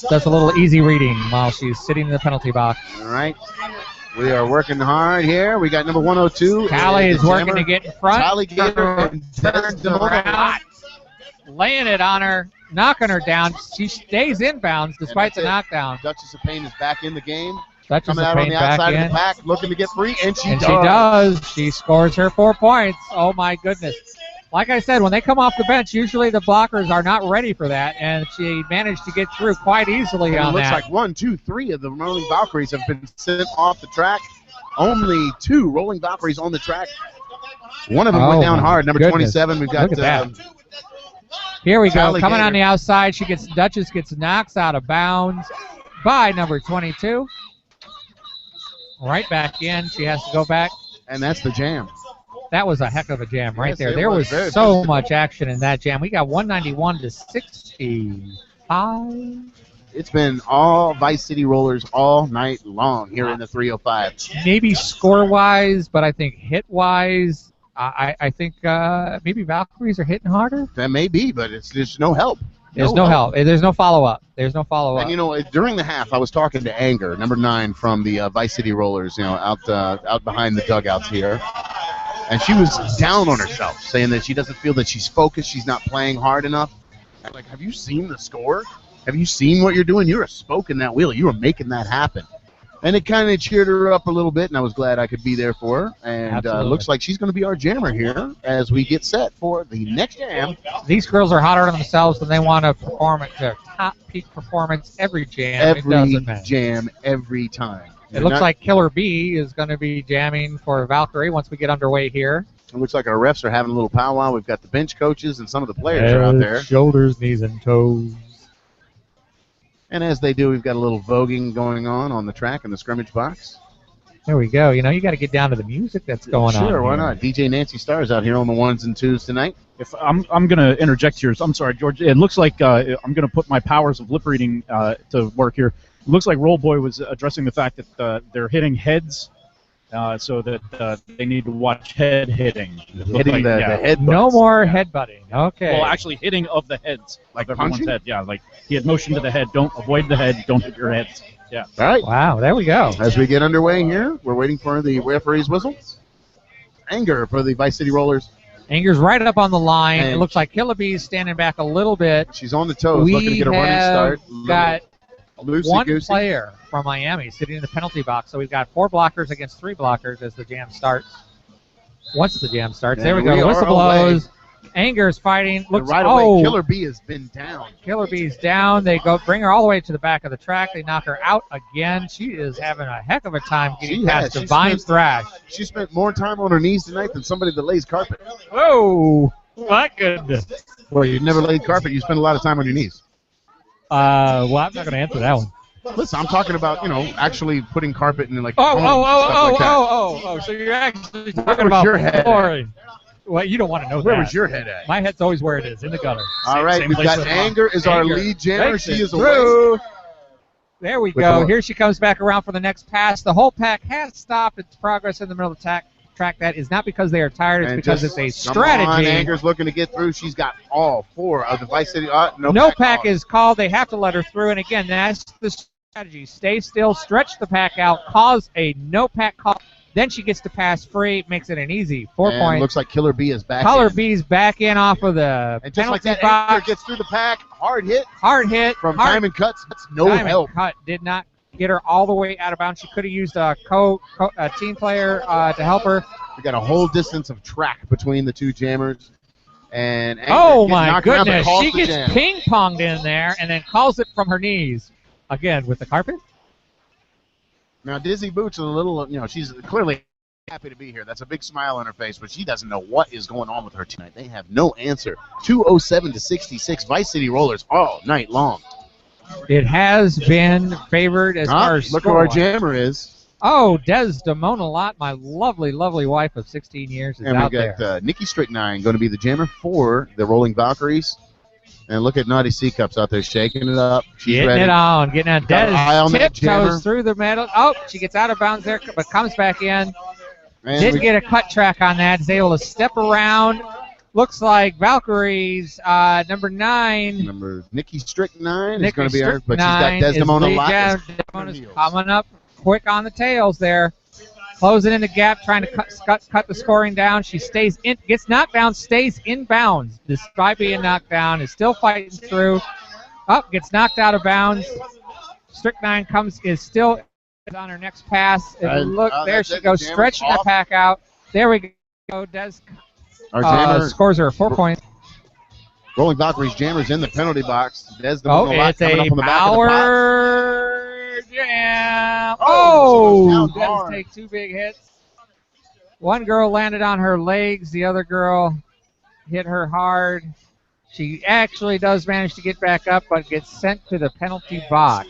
Does a little easy reading while she's sitting in the penalty box. All right. We are working hard here. We got number 102. Callie is working to get in front. Alligator and turns around, laying it on her, knocking her down. She stays inbounds despite the knockdown. Duchess of Pain is back in the game. Duchess Coming of out on Pain the back outside in. of the pack, looking to get free, and she does. She does. She scores her 4 points. Oh, my goodness. Like I said, when they come off the bench, usually the blockers are not ready for that, and she managed to get through quite easily on it looks that. like 1, 2, 3 of the Rolling Valkyries have been sent off the track. Only 2 Rolling Valkyries on the track. One of them went down hard. Number 27, we've got... Look at that. Here we go. Alligator. Coming on the outside, Duchess gets knocked out of bounds by number 22. Right back in. She has to go back. And that's the jam. That was a heck of a jam right Yes, there. it There was was very so physical. much action in that jam. We got 191-65. It's been all Vice City Rollers all night long here in the 305. Maybe score-wise, but I think hit-wise, I think maybe Valkyries are hitting harder. That may be, but there's no help. There's no help. There's no follow-up. There's no follow-up. And, during the half, I was talking to Anger, number 9 from the Vice City Rollers, out behind the dugouts here. And she was down on herself, saying that she doesn't feel that she's focused, she's not playing hard enough. I'm like, have you seen the score? Have you seen what you're doing? You're a spoke in that wheel. You were making that happen. And it kind of cheered her up a little bit, and I was glad I could be there for her. And looks like she's going to be our jammer here as we get set for the next jam. These girls are hotter on themselves, and they want to perform at their top peak performance every jam. Every jam, every time. It looks like Killer B is going to be jamming for Valkyrie once we get underway here. It looks like our refs are having a little powwow. We've got the bench coaches and some of the players are out there. Shoulders, knees, and toes. And as they do, we've got a little voguing going on the track in the scrimmage box. There we go. You got to get down to the music that's going on. Sure, why here. not? DJ Nancy Starr's out here on the 1s and 2s tonight. If I'm going to interject here. I'm sorry, George. It looks like I'm going to put my powers of lip reading to work here. It looks like Roll Boy was addressing the fact that they're hitting heads so that they need to watch head hitting. Hitting the head. No more headbutting. Okay. Well, actually hitting of the heads. Like of everyone's punching? head. Yeah, like he had motion to the head. Don't avoid the head. Don't hit your heads. Yeah. All right. Wow, there we go. As we get underway here, we're waiting for the referee's whistle. Anger for the Vice City Rollers. Anger's right up on the line. And it looks like Killer Bee's standing back a little bit. She's on the toes, looking to get a running start. Got one Loosey-goosey. player from Miami sitting in the penalty box. So we've got 4 blockers against 3 blockers as the jam starts. Once the jam starts, And there we go. The we whistle are blows. Anger's fighting. Looks right away, Killer Bee has been down. Killer Bee's down. They go bring her all the way to the back of the track. They knock her out again. She is having a heck of a time getting past Divine Thrash. She spent more time on her knees tonight than somebody that lays carpet. Whoa! My goodness. Well, you've never laid carpet. You spend a lot of time on your knees. Well, I'm not going to answer that one. Listen, I'm talking about, actually putting carpet in like. So you're actually talking about your head flooring. Well, you don't want to know Where that. was your head at? My head's always where it is, in the gutter. All right, we've got Anger is our lead jammer. Takes She it is through. away. There we go. Here she comes back around for the next pass. The whole pack has stopped its progress in the middle of the track. That is not because they are tired. It's because it's a strategy. Come on, Anger's looking to get through. She's got all 4 of the Vice City. No pack is called. They have to let her through. And again, that's the strategy. Stay still, stretch the pack out, cause a no pack call. Then she gets to pass free, makes it an easy 4 points. Looks like Killer Bee is back. Killer Bee's back in off of the and just like penalty that, box. Anger gets through the pack. Hard hit from Diamond Cuts. That's no Diamond help. Cut did not get her all the way out of bounds. She could have used a team player to help her. We got a whole distance of track between the 2 jammers. And Anger oh gets my knocked around, but goodness, calls she the gets jam. ping-ponged in there and then calls it from her knees. Again, with the carpet. Now, Dizzy Boots is a little, she's clearly happy to be here. That's a big smile on her face, but she doesn't know what is going on with her tonight. They have no answer. 207-66, Vice City Rollers all night long. It has been favored as far as look who our jammer is. Oh, Desdemona Lott, my lovely, lovely wife of 16 years, is And out we got there. Nikki Strychnine going to be the jammer for the Rolling Valkyries. And look at Naughty C Cups out there shaking it up. She's Getting ready. it on, getting it on. Got her eye on that jammer. Tiptoes through the middle. Oh, she gets out of bounds there, but comes back in. And Didn't get a cut track on that. Is able to step around. Looks like Valkyries, number 9. Nikki Strychnine is Nikki going to be our, but she's got Strychnine is Desdemona lead Lott. jam. Desdemona's coming up quick on the tails there. Closing in the gap, trying to cut the scoring down. She stays in, gets knocked down, stays in bounds despite being knocked down. Is still fighting through. Up, gets knocked out of bounds. Strychnine is still on her next pass. Look, there she goes, stretching the pack out. There we go. Des scores her 4 points. Rolling Valkyries jammers in the penalty box. Desdemona Oh, Lott it's coming a up on the back of the box. power jam. Does take 2 big hits. One girl landed on her legs. The other girl hit her hard. She actually does manage to get back up, but gets sent to the penalty box.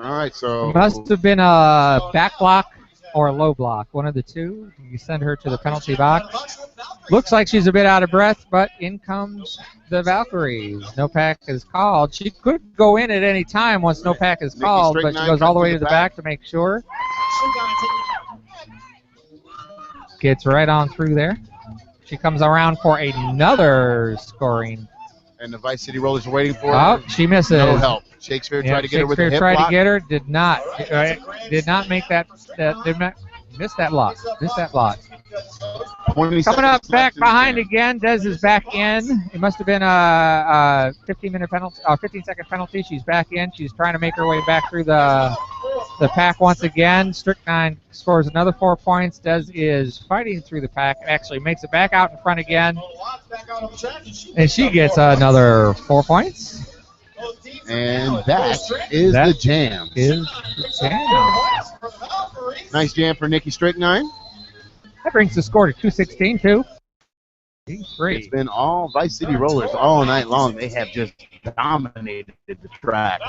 All right, so Must have been a back block or a low block, one of the two. You send her to the penalty box. Looks like she's a bit out of breath, but in comes the Valkyries. No pack is called. She could go in at any time once no pack is called, but she goes all the way to the back to make sure. Gets right on through there. She comes around for another scoring. And the Vice City Rollers are waiting for her. Oh, she misses. No help. Shakespeare tried to get her with a hip tried block. to get her, did not make that. Did not miss that block. Missed that block. Coming up back behind again. Des is back in. It must have been a 15-minute penalty, 15-second penalty. She's back in. She's trying to make her way back through the pack once again. Strychnine scores another 4 points. Des is fighting through the pack. Actually makes it back out in front again. And she gets another 4 points. And that is the jam. Nice jam for Nikki Strychnine. That brings the score to 216, too. It's been all Vice City Rollers all night long. They have just dominated the track.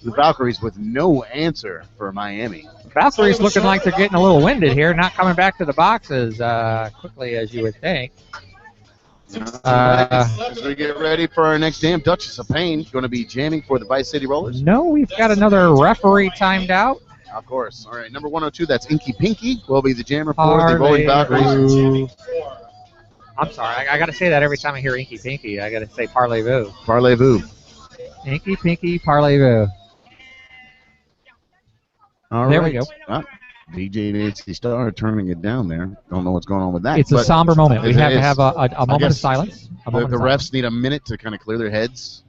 The Valkyries with no answer for Miami. Valkyries looking like they're getting a little winded here, not coming back to the boxes quickly as you would think. As we get ready for our next jam, Duchess of Pain going to be jamming for the Vice City Rollers. No, we've got another referee timed out. Of course. All right, number 102, that's Inky Pinky, will be the jammer for the Rolling Valkyries. I'm sorry, I got to say that every time I hear Inky Pinky. I got to say Parlez-vous. Parlez-vous. Inky Pinky Parlez-vous. There we go. DJ Nancy Star turning it down there. Don't know what's going on with that. It's a somber moment. We have to have a moment of silence. The refs need a minute to kind of clear their heads.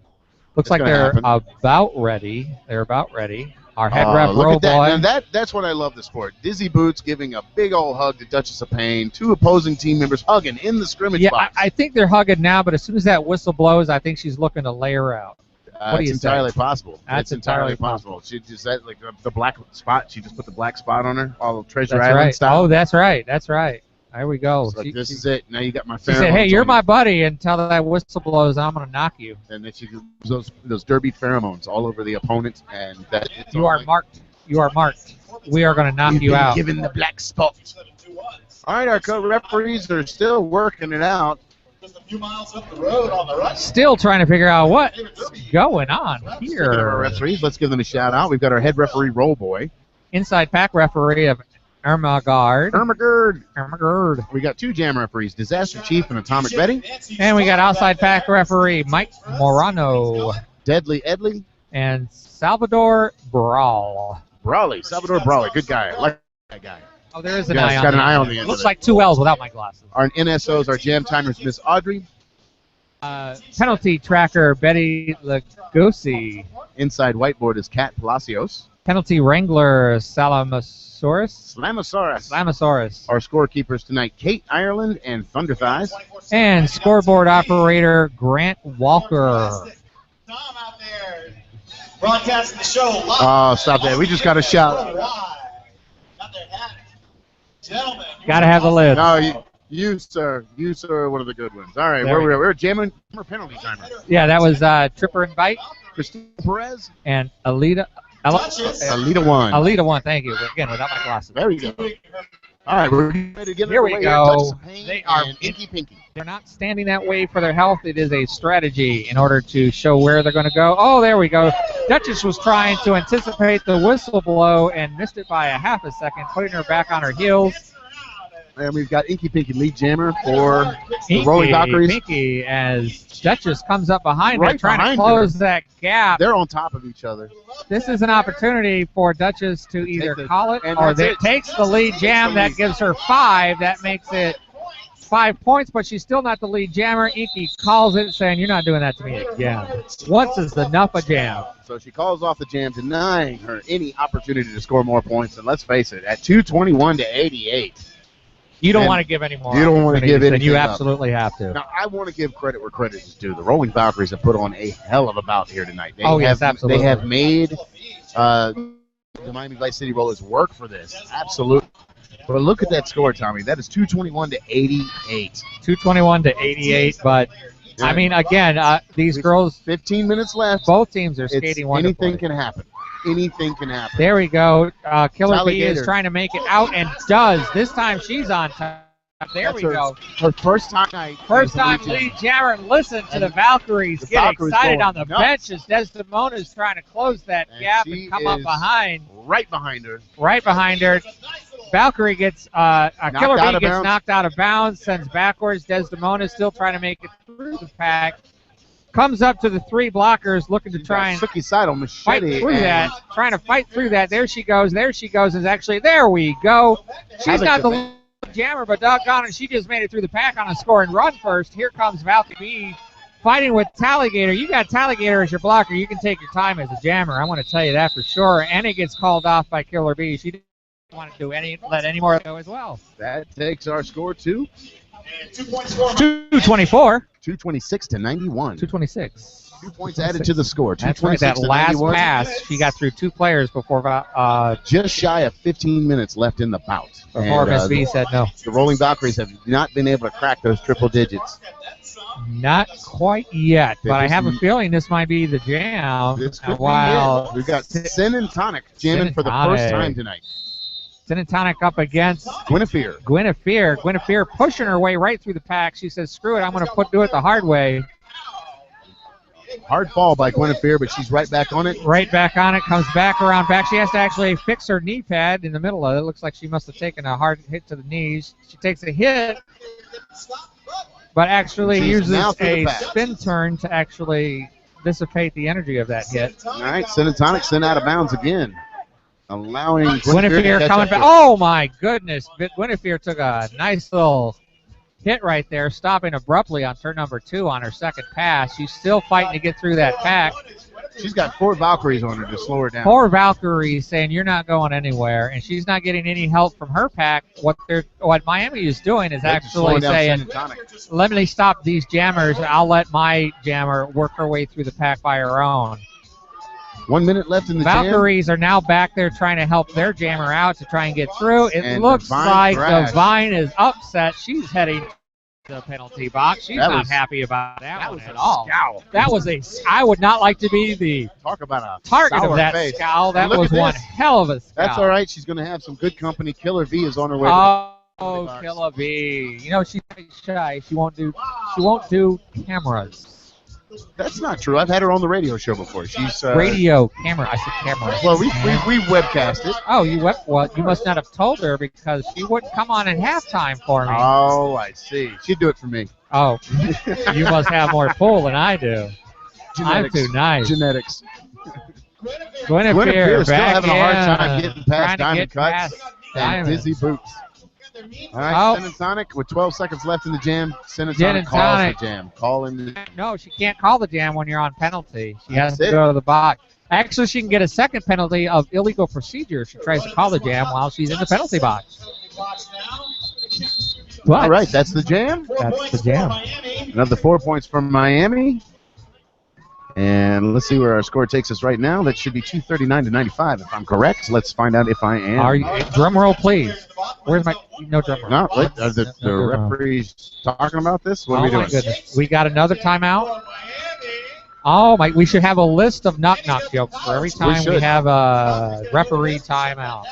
Looks like they're about ready. They're about ready. Our head ref, look Roll at that. Boy. Now that's what I love the sport. Dizzy Boots giving a big old hug to Duchess of Pain. Two opposing team members hugging in the scrimmage box. I think they're hugging now, but as soon as that whistle blows, I think she's looking to lay her out. What do you It's say? entirely possible. That's It's entirely possible. She just said like the black spot. She just put the black spot on her, all Treasure That's Island right. style. Oh, that's right. That's right. There we go. So this is it. Now you got my. She said, "Hey, you're my buddy. Until that whistle blows, I'm gonna knock you." And then she gives those derby pheromones all over the opponent, and that You are marked. You are marked. We are gonna knock you out. Given the black spot. All right, our co-referees are still working it out. Just a few miles up the road on the right. Still trying to figure out what's going on Speaking of our here. referees, let's give them a shout out. We've got our head referee, Roll Boy. Inside pack referee of Ermagard. Ermagard. We got two jam referees, Disaster Chief and Atomic Betty. And we got outside pack referee Mike Morano. Deadly Edley. And Salvador Brawl. Brawley. Salvador Brawley. Good guy. I like that guy. Oh, there is an Yeah, eye it's on got the an eye end. on the end. Looks of like two L's without my glasses. Our NSOs, our jam timers, Miss Audrey. Penalty tracker Betty Lugosi. Inside whiteboard is Kat Palacios. Penalty wrangler Salamasaurus. Slamasaurus. Our scorekeepers tonight, Kate Ireland and Thunder Thighs. And scoreboard operator Grant Walker. Tom out there broadcasting the show live. Oh, stop that. We just got a shout. Got their hat. Gentlemen. Got to have the lid. No, you, sir, are one of the good ones. All right, There we go. we're jamming for penalty timer. Yeah, that was Tripper and Bite. Christina Perez. And Alita. Alita one. Alita one, thank you. Again, without my glasses. There we go. All right, we're ready to get Here we away. go. They are Inky Pinky. They're not standing that way for their health. It is a strategy in order to show where they're going to go. Oh, there we go. Duchess was trying to anticipate the whistle blow and missed it by a half a second, putting her back on her heels. And we've got Inky Pinky lead jammer for the Rolling Valkyries. Pinky as Duchess comes up behind her, Right trying to behind close her. that gap. They're on top of each other. This is an opportunity for Duchess to either call it and or that's that it. takes the lead jam. That gives her 5. That makes it 5 points, but she's still not the lead jammer. Inky calls it, saying, "You're not doing that to me again. Once is enough a jam." So she calls off the jam, denying her any opportunity to score more points. And let's face it, at 221 to 88. You don't And want to give any more. you don't want to give opportunities, anything and you up. absolutely have to. Now, I want to give credit where credit is due. The Rolling Valkyries have put on a hell of a bout here tonight. They Yes, absolutely. They have made the Miami Vice City Rollers work for this. Absolutely. But look at that score, Tommy. That is 221 to 88. 221 to 88, but I mean, again, these girls. 15 minutes left. Both teams are skating wonderfully. Anything can happen. Anything can happen. There we go. Killer B is Alligator. trying to make it out and does. This time she's on top. There That's we her- go. Her first time night. First time lead jammer. Listen to the Valkyries get Valkyries excited going on the nuts. bench as Desdemona is trying to close that gap she and come up is behind. Right behind her. Right behind her. Valkyrie gets Killer out B of gets bounds. knocked out of bounds, sends backwards. Desdemona is still trying to make it through the pack. Comes up to the 3 blockers, looking to try and Suki Saito fight machete. through that. Trying to fight through that. There she goes. There she goes. Is actually there we go. She's Havoc not the event. lead jammer, but doggone it, she just made it through the pack on a score and run first. Here comes Valkyrie B fighting with Talligator. You got Talligator as your blocker. You can take your time as a jammer. I want to tell you that for sure. And it gets called off by Killer B. She didn't want to let any more go as well. That takes our score to 224. 226 to 91. 226. 2 points added to the score. That's right. 226 That to last 91. pass, she got through 2 players before Just shy of 15 minutes left in the bout. before And, Miss B said no. The Rolling Valkyries have not been able to crack those triple digits. Not quite yet, They but I just- have a feeling this might be the jam. This could be While it. We've got Sin and Tonic jamming for the Sin and first Tonic. time tonight. Sin and Tonic up against Guinevere. Guinevere pushing her way right through the pack. She says, "Screw it, I'm going to do it the hard way." Hard fall by Guinevere, but she's right back on it. Right back on it, comes back around back. She has to actually fix her knee pad in the middle of it. It looks like she must have taken a hard hit to the knees. She takes a hit, but actually uses a spin turn to actually dissipate the energy of that hit. All right, Senatonic sent out of bounds again, allowing Guinevere coming back. Oh, my goodness. Guinevere took a nice little hit right there, stopping abruptly on turn number 2 on her second pass. She's still fighting to get through that pack. She's got 4 Valkyries on her to slow her down. 4 Valkyries saying you're not going anywhere, and she's not getting any help from her pack. What Miami is doing is actually saying, let me stop these jammers. I'll let my jammer work her way through the pack by her own. 1 minute left in the Valkyries are now back there trying to help their jammer out to try and get through. It looks like Divine is upset. She's heading to the penalty box. She's not happy about that one at all. Scowl. That was I would not like to be the talk about a target of that face. scowl. That was one hell of a scowl. That's all right. She's going to have some good company. Killer V is on her way. Oh, Killer V. You know, she's shy. She won't do cameras. That's not true. I've had her on the radio show before. She's radio camera. I said camera. Well, we webcast it. Oh, you must not have told her because she wouldn't come on in halftime for me. Oh, I see. She'd do it for me. Oh, you must have more pull than I do. Genetics. I'm too nice. Genetics. Guinevere still having a hard time getting past trying to Diamond get Cuts past and Diamond. Dizzy Boots. All right, Senatonic with 12 seconds left in the jam. Senatonic calls the jam. No, she can't call the jam when you're on penalty. She has to go to the box. Actually, she can get a second penalty of illegal procedure if she tries to call the jam while she's in the penalty box. All right, that's the jam. That's the jam. Another 4 points from Miami. And let's see where our score takes us right now. That should be 239-95, if I'm correct. Let's find out if I am. Drum roll, please. Where's my no drum roll? No, the referee's talking about this? What are we doing? Oh, my goodness. We got another timeout. Oh, my. We should have a list of knock-knock jokes for every time we have a referee timeout.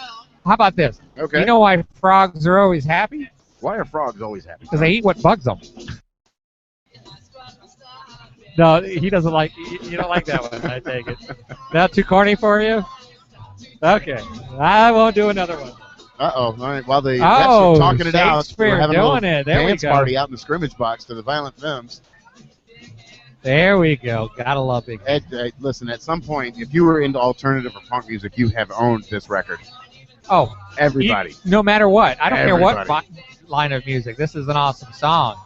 How about this? Okay. You know why frogs are always happy? Why are frogs always happy? Because they eat what bugs them. No, he doesn't like. You don't like that one. I take it. Not too corny for you. Okay, I won't do another one. All right. While the refs are talking it out, we're having a little dance go. party out in the scrimmage box to the Violent Femmes. There we go. Gotta love it. Ed, listen, at some point, if you were into alternative or punk music, you have owned this record. Oh, everybody. No matter what. I don't care what line of music. This is an awesome song.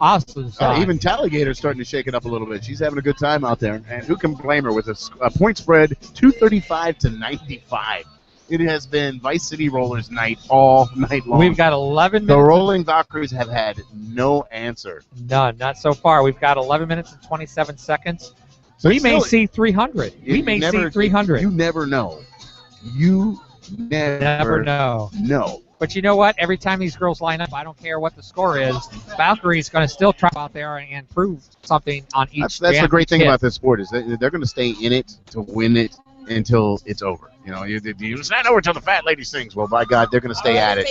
Awesome song. Even Talligator's starting to shake it up a little bit. She's having a good time out there. And who can blame her with a point spread 235-95. It has been Vice City Rollers night all night long. We've got 11 minutes. The Rolling Valkyries have had no answer. None, not so far. We've got 11 minutes and 27 seconds. So we may see 300. We may see 300. You never know. You never know. No. But you know what? Every time these girls line up, I don't care what the score is, Valkyrie's going to still try out there and prove something on each That's the great thing about this sport is they're going to stay in it to win it until it's over. You know, you stand over till the fat lady sings. Well, by God, they're going to stay at it.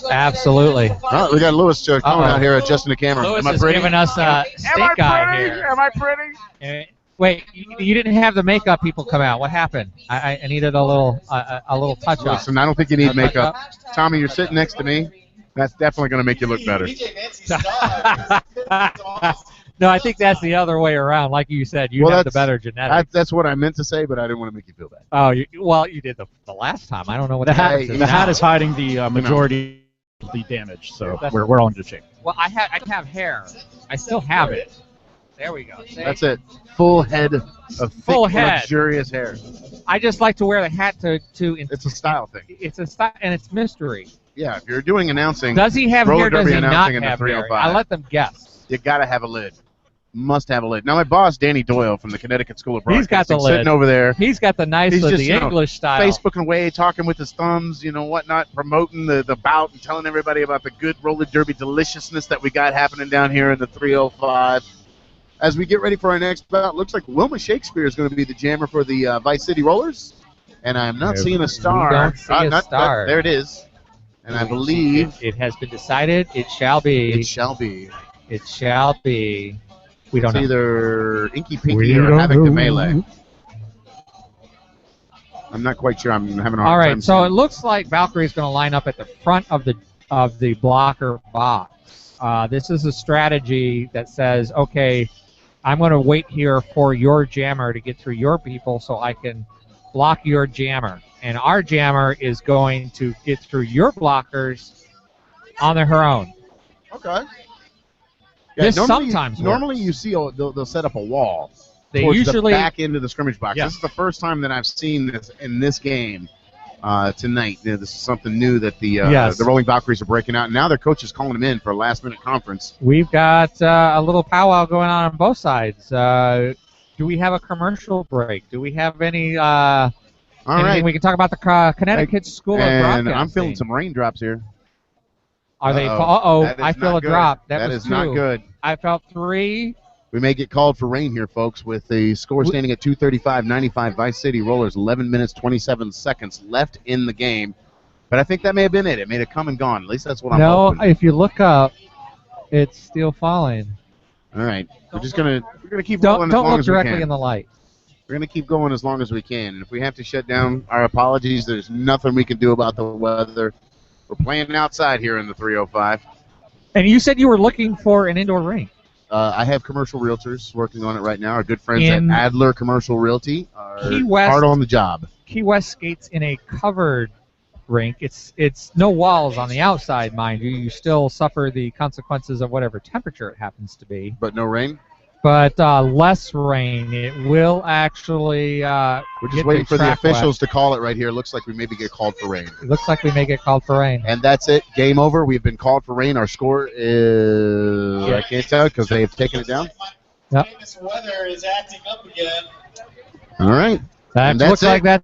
Absolutely. Oh, we got Lewis coming out here adjusting the camera. Lewis Am I is pretty? giving us a stink eye here. Am I pretty? Wait, you didn't have the makeup people come out. What happened? I needed a little touch-up. Listen, I don't think you need makeup. Tommy, you're sitting next to me. That's definitely going to make you look better. No, I think that's the other way around. Like you said, you have the better genetics. That's what I meant to say, but I didn't want to make you feel bad. Oh, you did the last time. I don't know what the hat is hiding the majority of the damage, so we're all in good shape. Well, I have hair. I still have it. There we go. See? That's it. Full head of thick, luxurious hair. I just like to wear the hat to. It's a style thing. It's a style, and it's mystery. Yeah, if you're doing announcing, does he have hair? Does he not have hair? hair? I let them guess. You gotta have a lid. Must have a lid. Now my boss Danny Doyle from the Connecticut School of Broadcasting, he's got the lid sitting over there. He's got the nice, the English style. Facebooking away, talking with his thumbs, whatnot, promoting the bout and telling everybody about the good roller derby deliciousness that we got happening down here in the 305. As we get ready for our next bout, looks like Wilma Shakespeare is going to be the jammer for the Vice City Rollers. And I'm not seeing a star. We don't see a star. There it is. And I believe it has been decided. It shall be. It shall be. It shall be. We don't It's know. either Inky Pinky or Havoc the Melee. I'm not quite sure. I'm having a hard All time. right, so seeing. it looks like Valkyrie's going to line up at the front of the blocker box. This is a strategy that says, okay, I'm going to wait here for your jammer to get through your people so I can block your jammer. And our jammer is going to get through your blockers on her own. Okay. This normally, sometimes normally works. you see they'll set up a wall They towards usually the back end of the scrimmage box. Yeah. This is the first time that I've seen this in this game tonight. This is something new that the Rolling Valkyries are breaking out. And now their coach is calling them in for a last-minute conference. We've got a little powwow going on both sides. Do we have a commercial break? Do we have any anything right. we can talk about the Connecticut School of Broadcasting? And I'm feeling some raindrops here. Are they? That is I feel not a good. drop. That was is not 2. good. I felt 3. We may get called for rain here, folks, with the score standing at 235-95. Vice City Rollers, 11 minutes, 27 seconds left in the game. But I think that may have been it. It may have come and gone. At least that's what I'm hoping. No, if you look up, it's still falling. All right. We're gonna keep Don't rolling as long look as we directly can. in the light. We're going to keep going as long as we can. And if we have to shut down, our apologies. There's nothing we can do about the weather. We're playing outside here in the 305. And you said you were looking for an indoor rink. I have commercial realtors working on it right now. Our good friends In at Adler Commercial Realty are Key West, hard on the job. Key West skates in a covered rink. It's no walls on the outside, mind you. You still suffer the consequences of whatever temperature it happens to be. But no rain? But less rain. It will actually We're just waiting for the officials to call it right here. Looks like we maybe get called for rain. It looks like we may get called for rain. And that's it. Game over. We've been called for rain. Our score is... I can't tell because they have taken it down. Yep. This weather is acting up again. All right. That And that's looks like it. that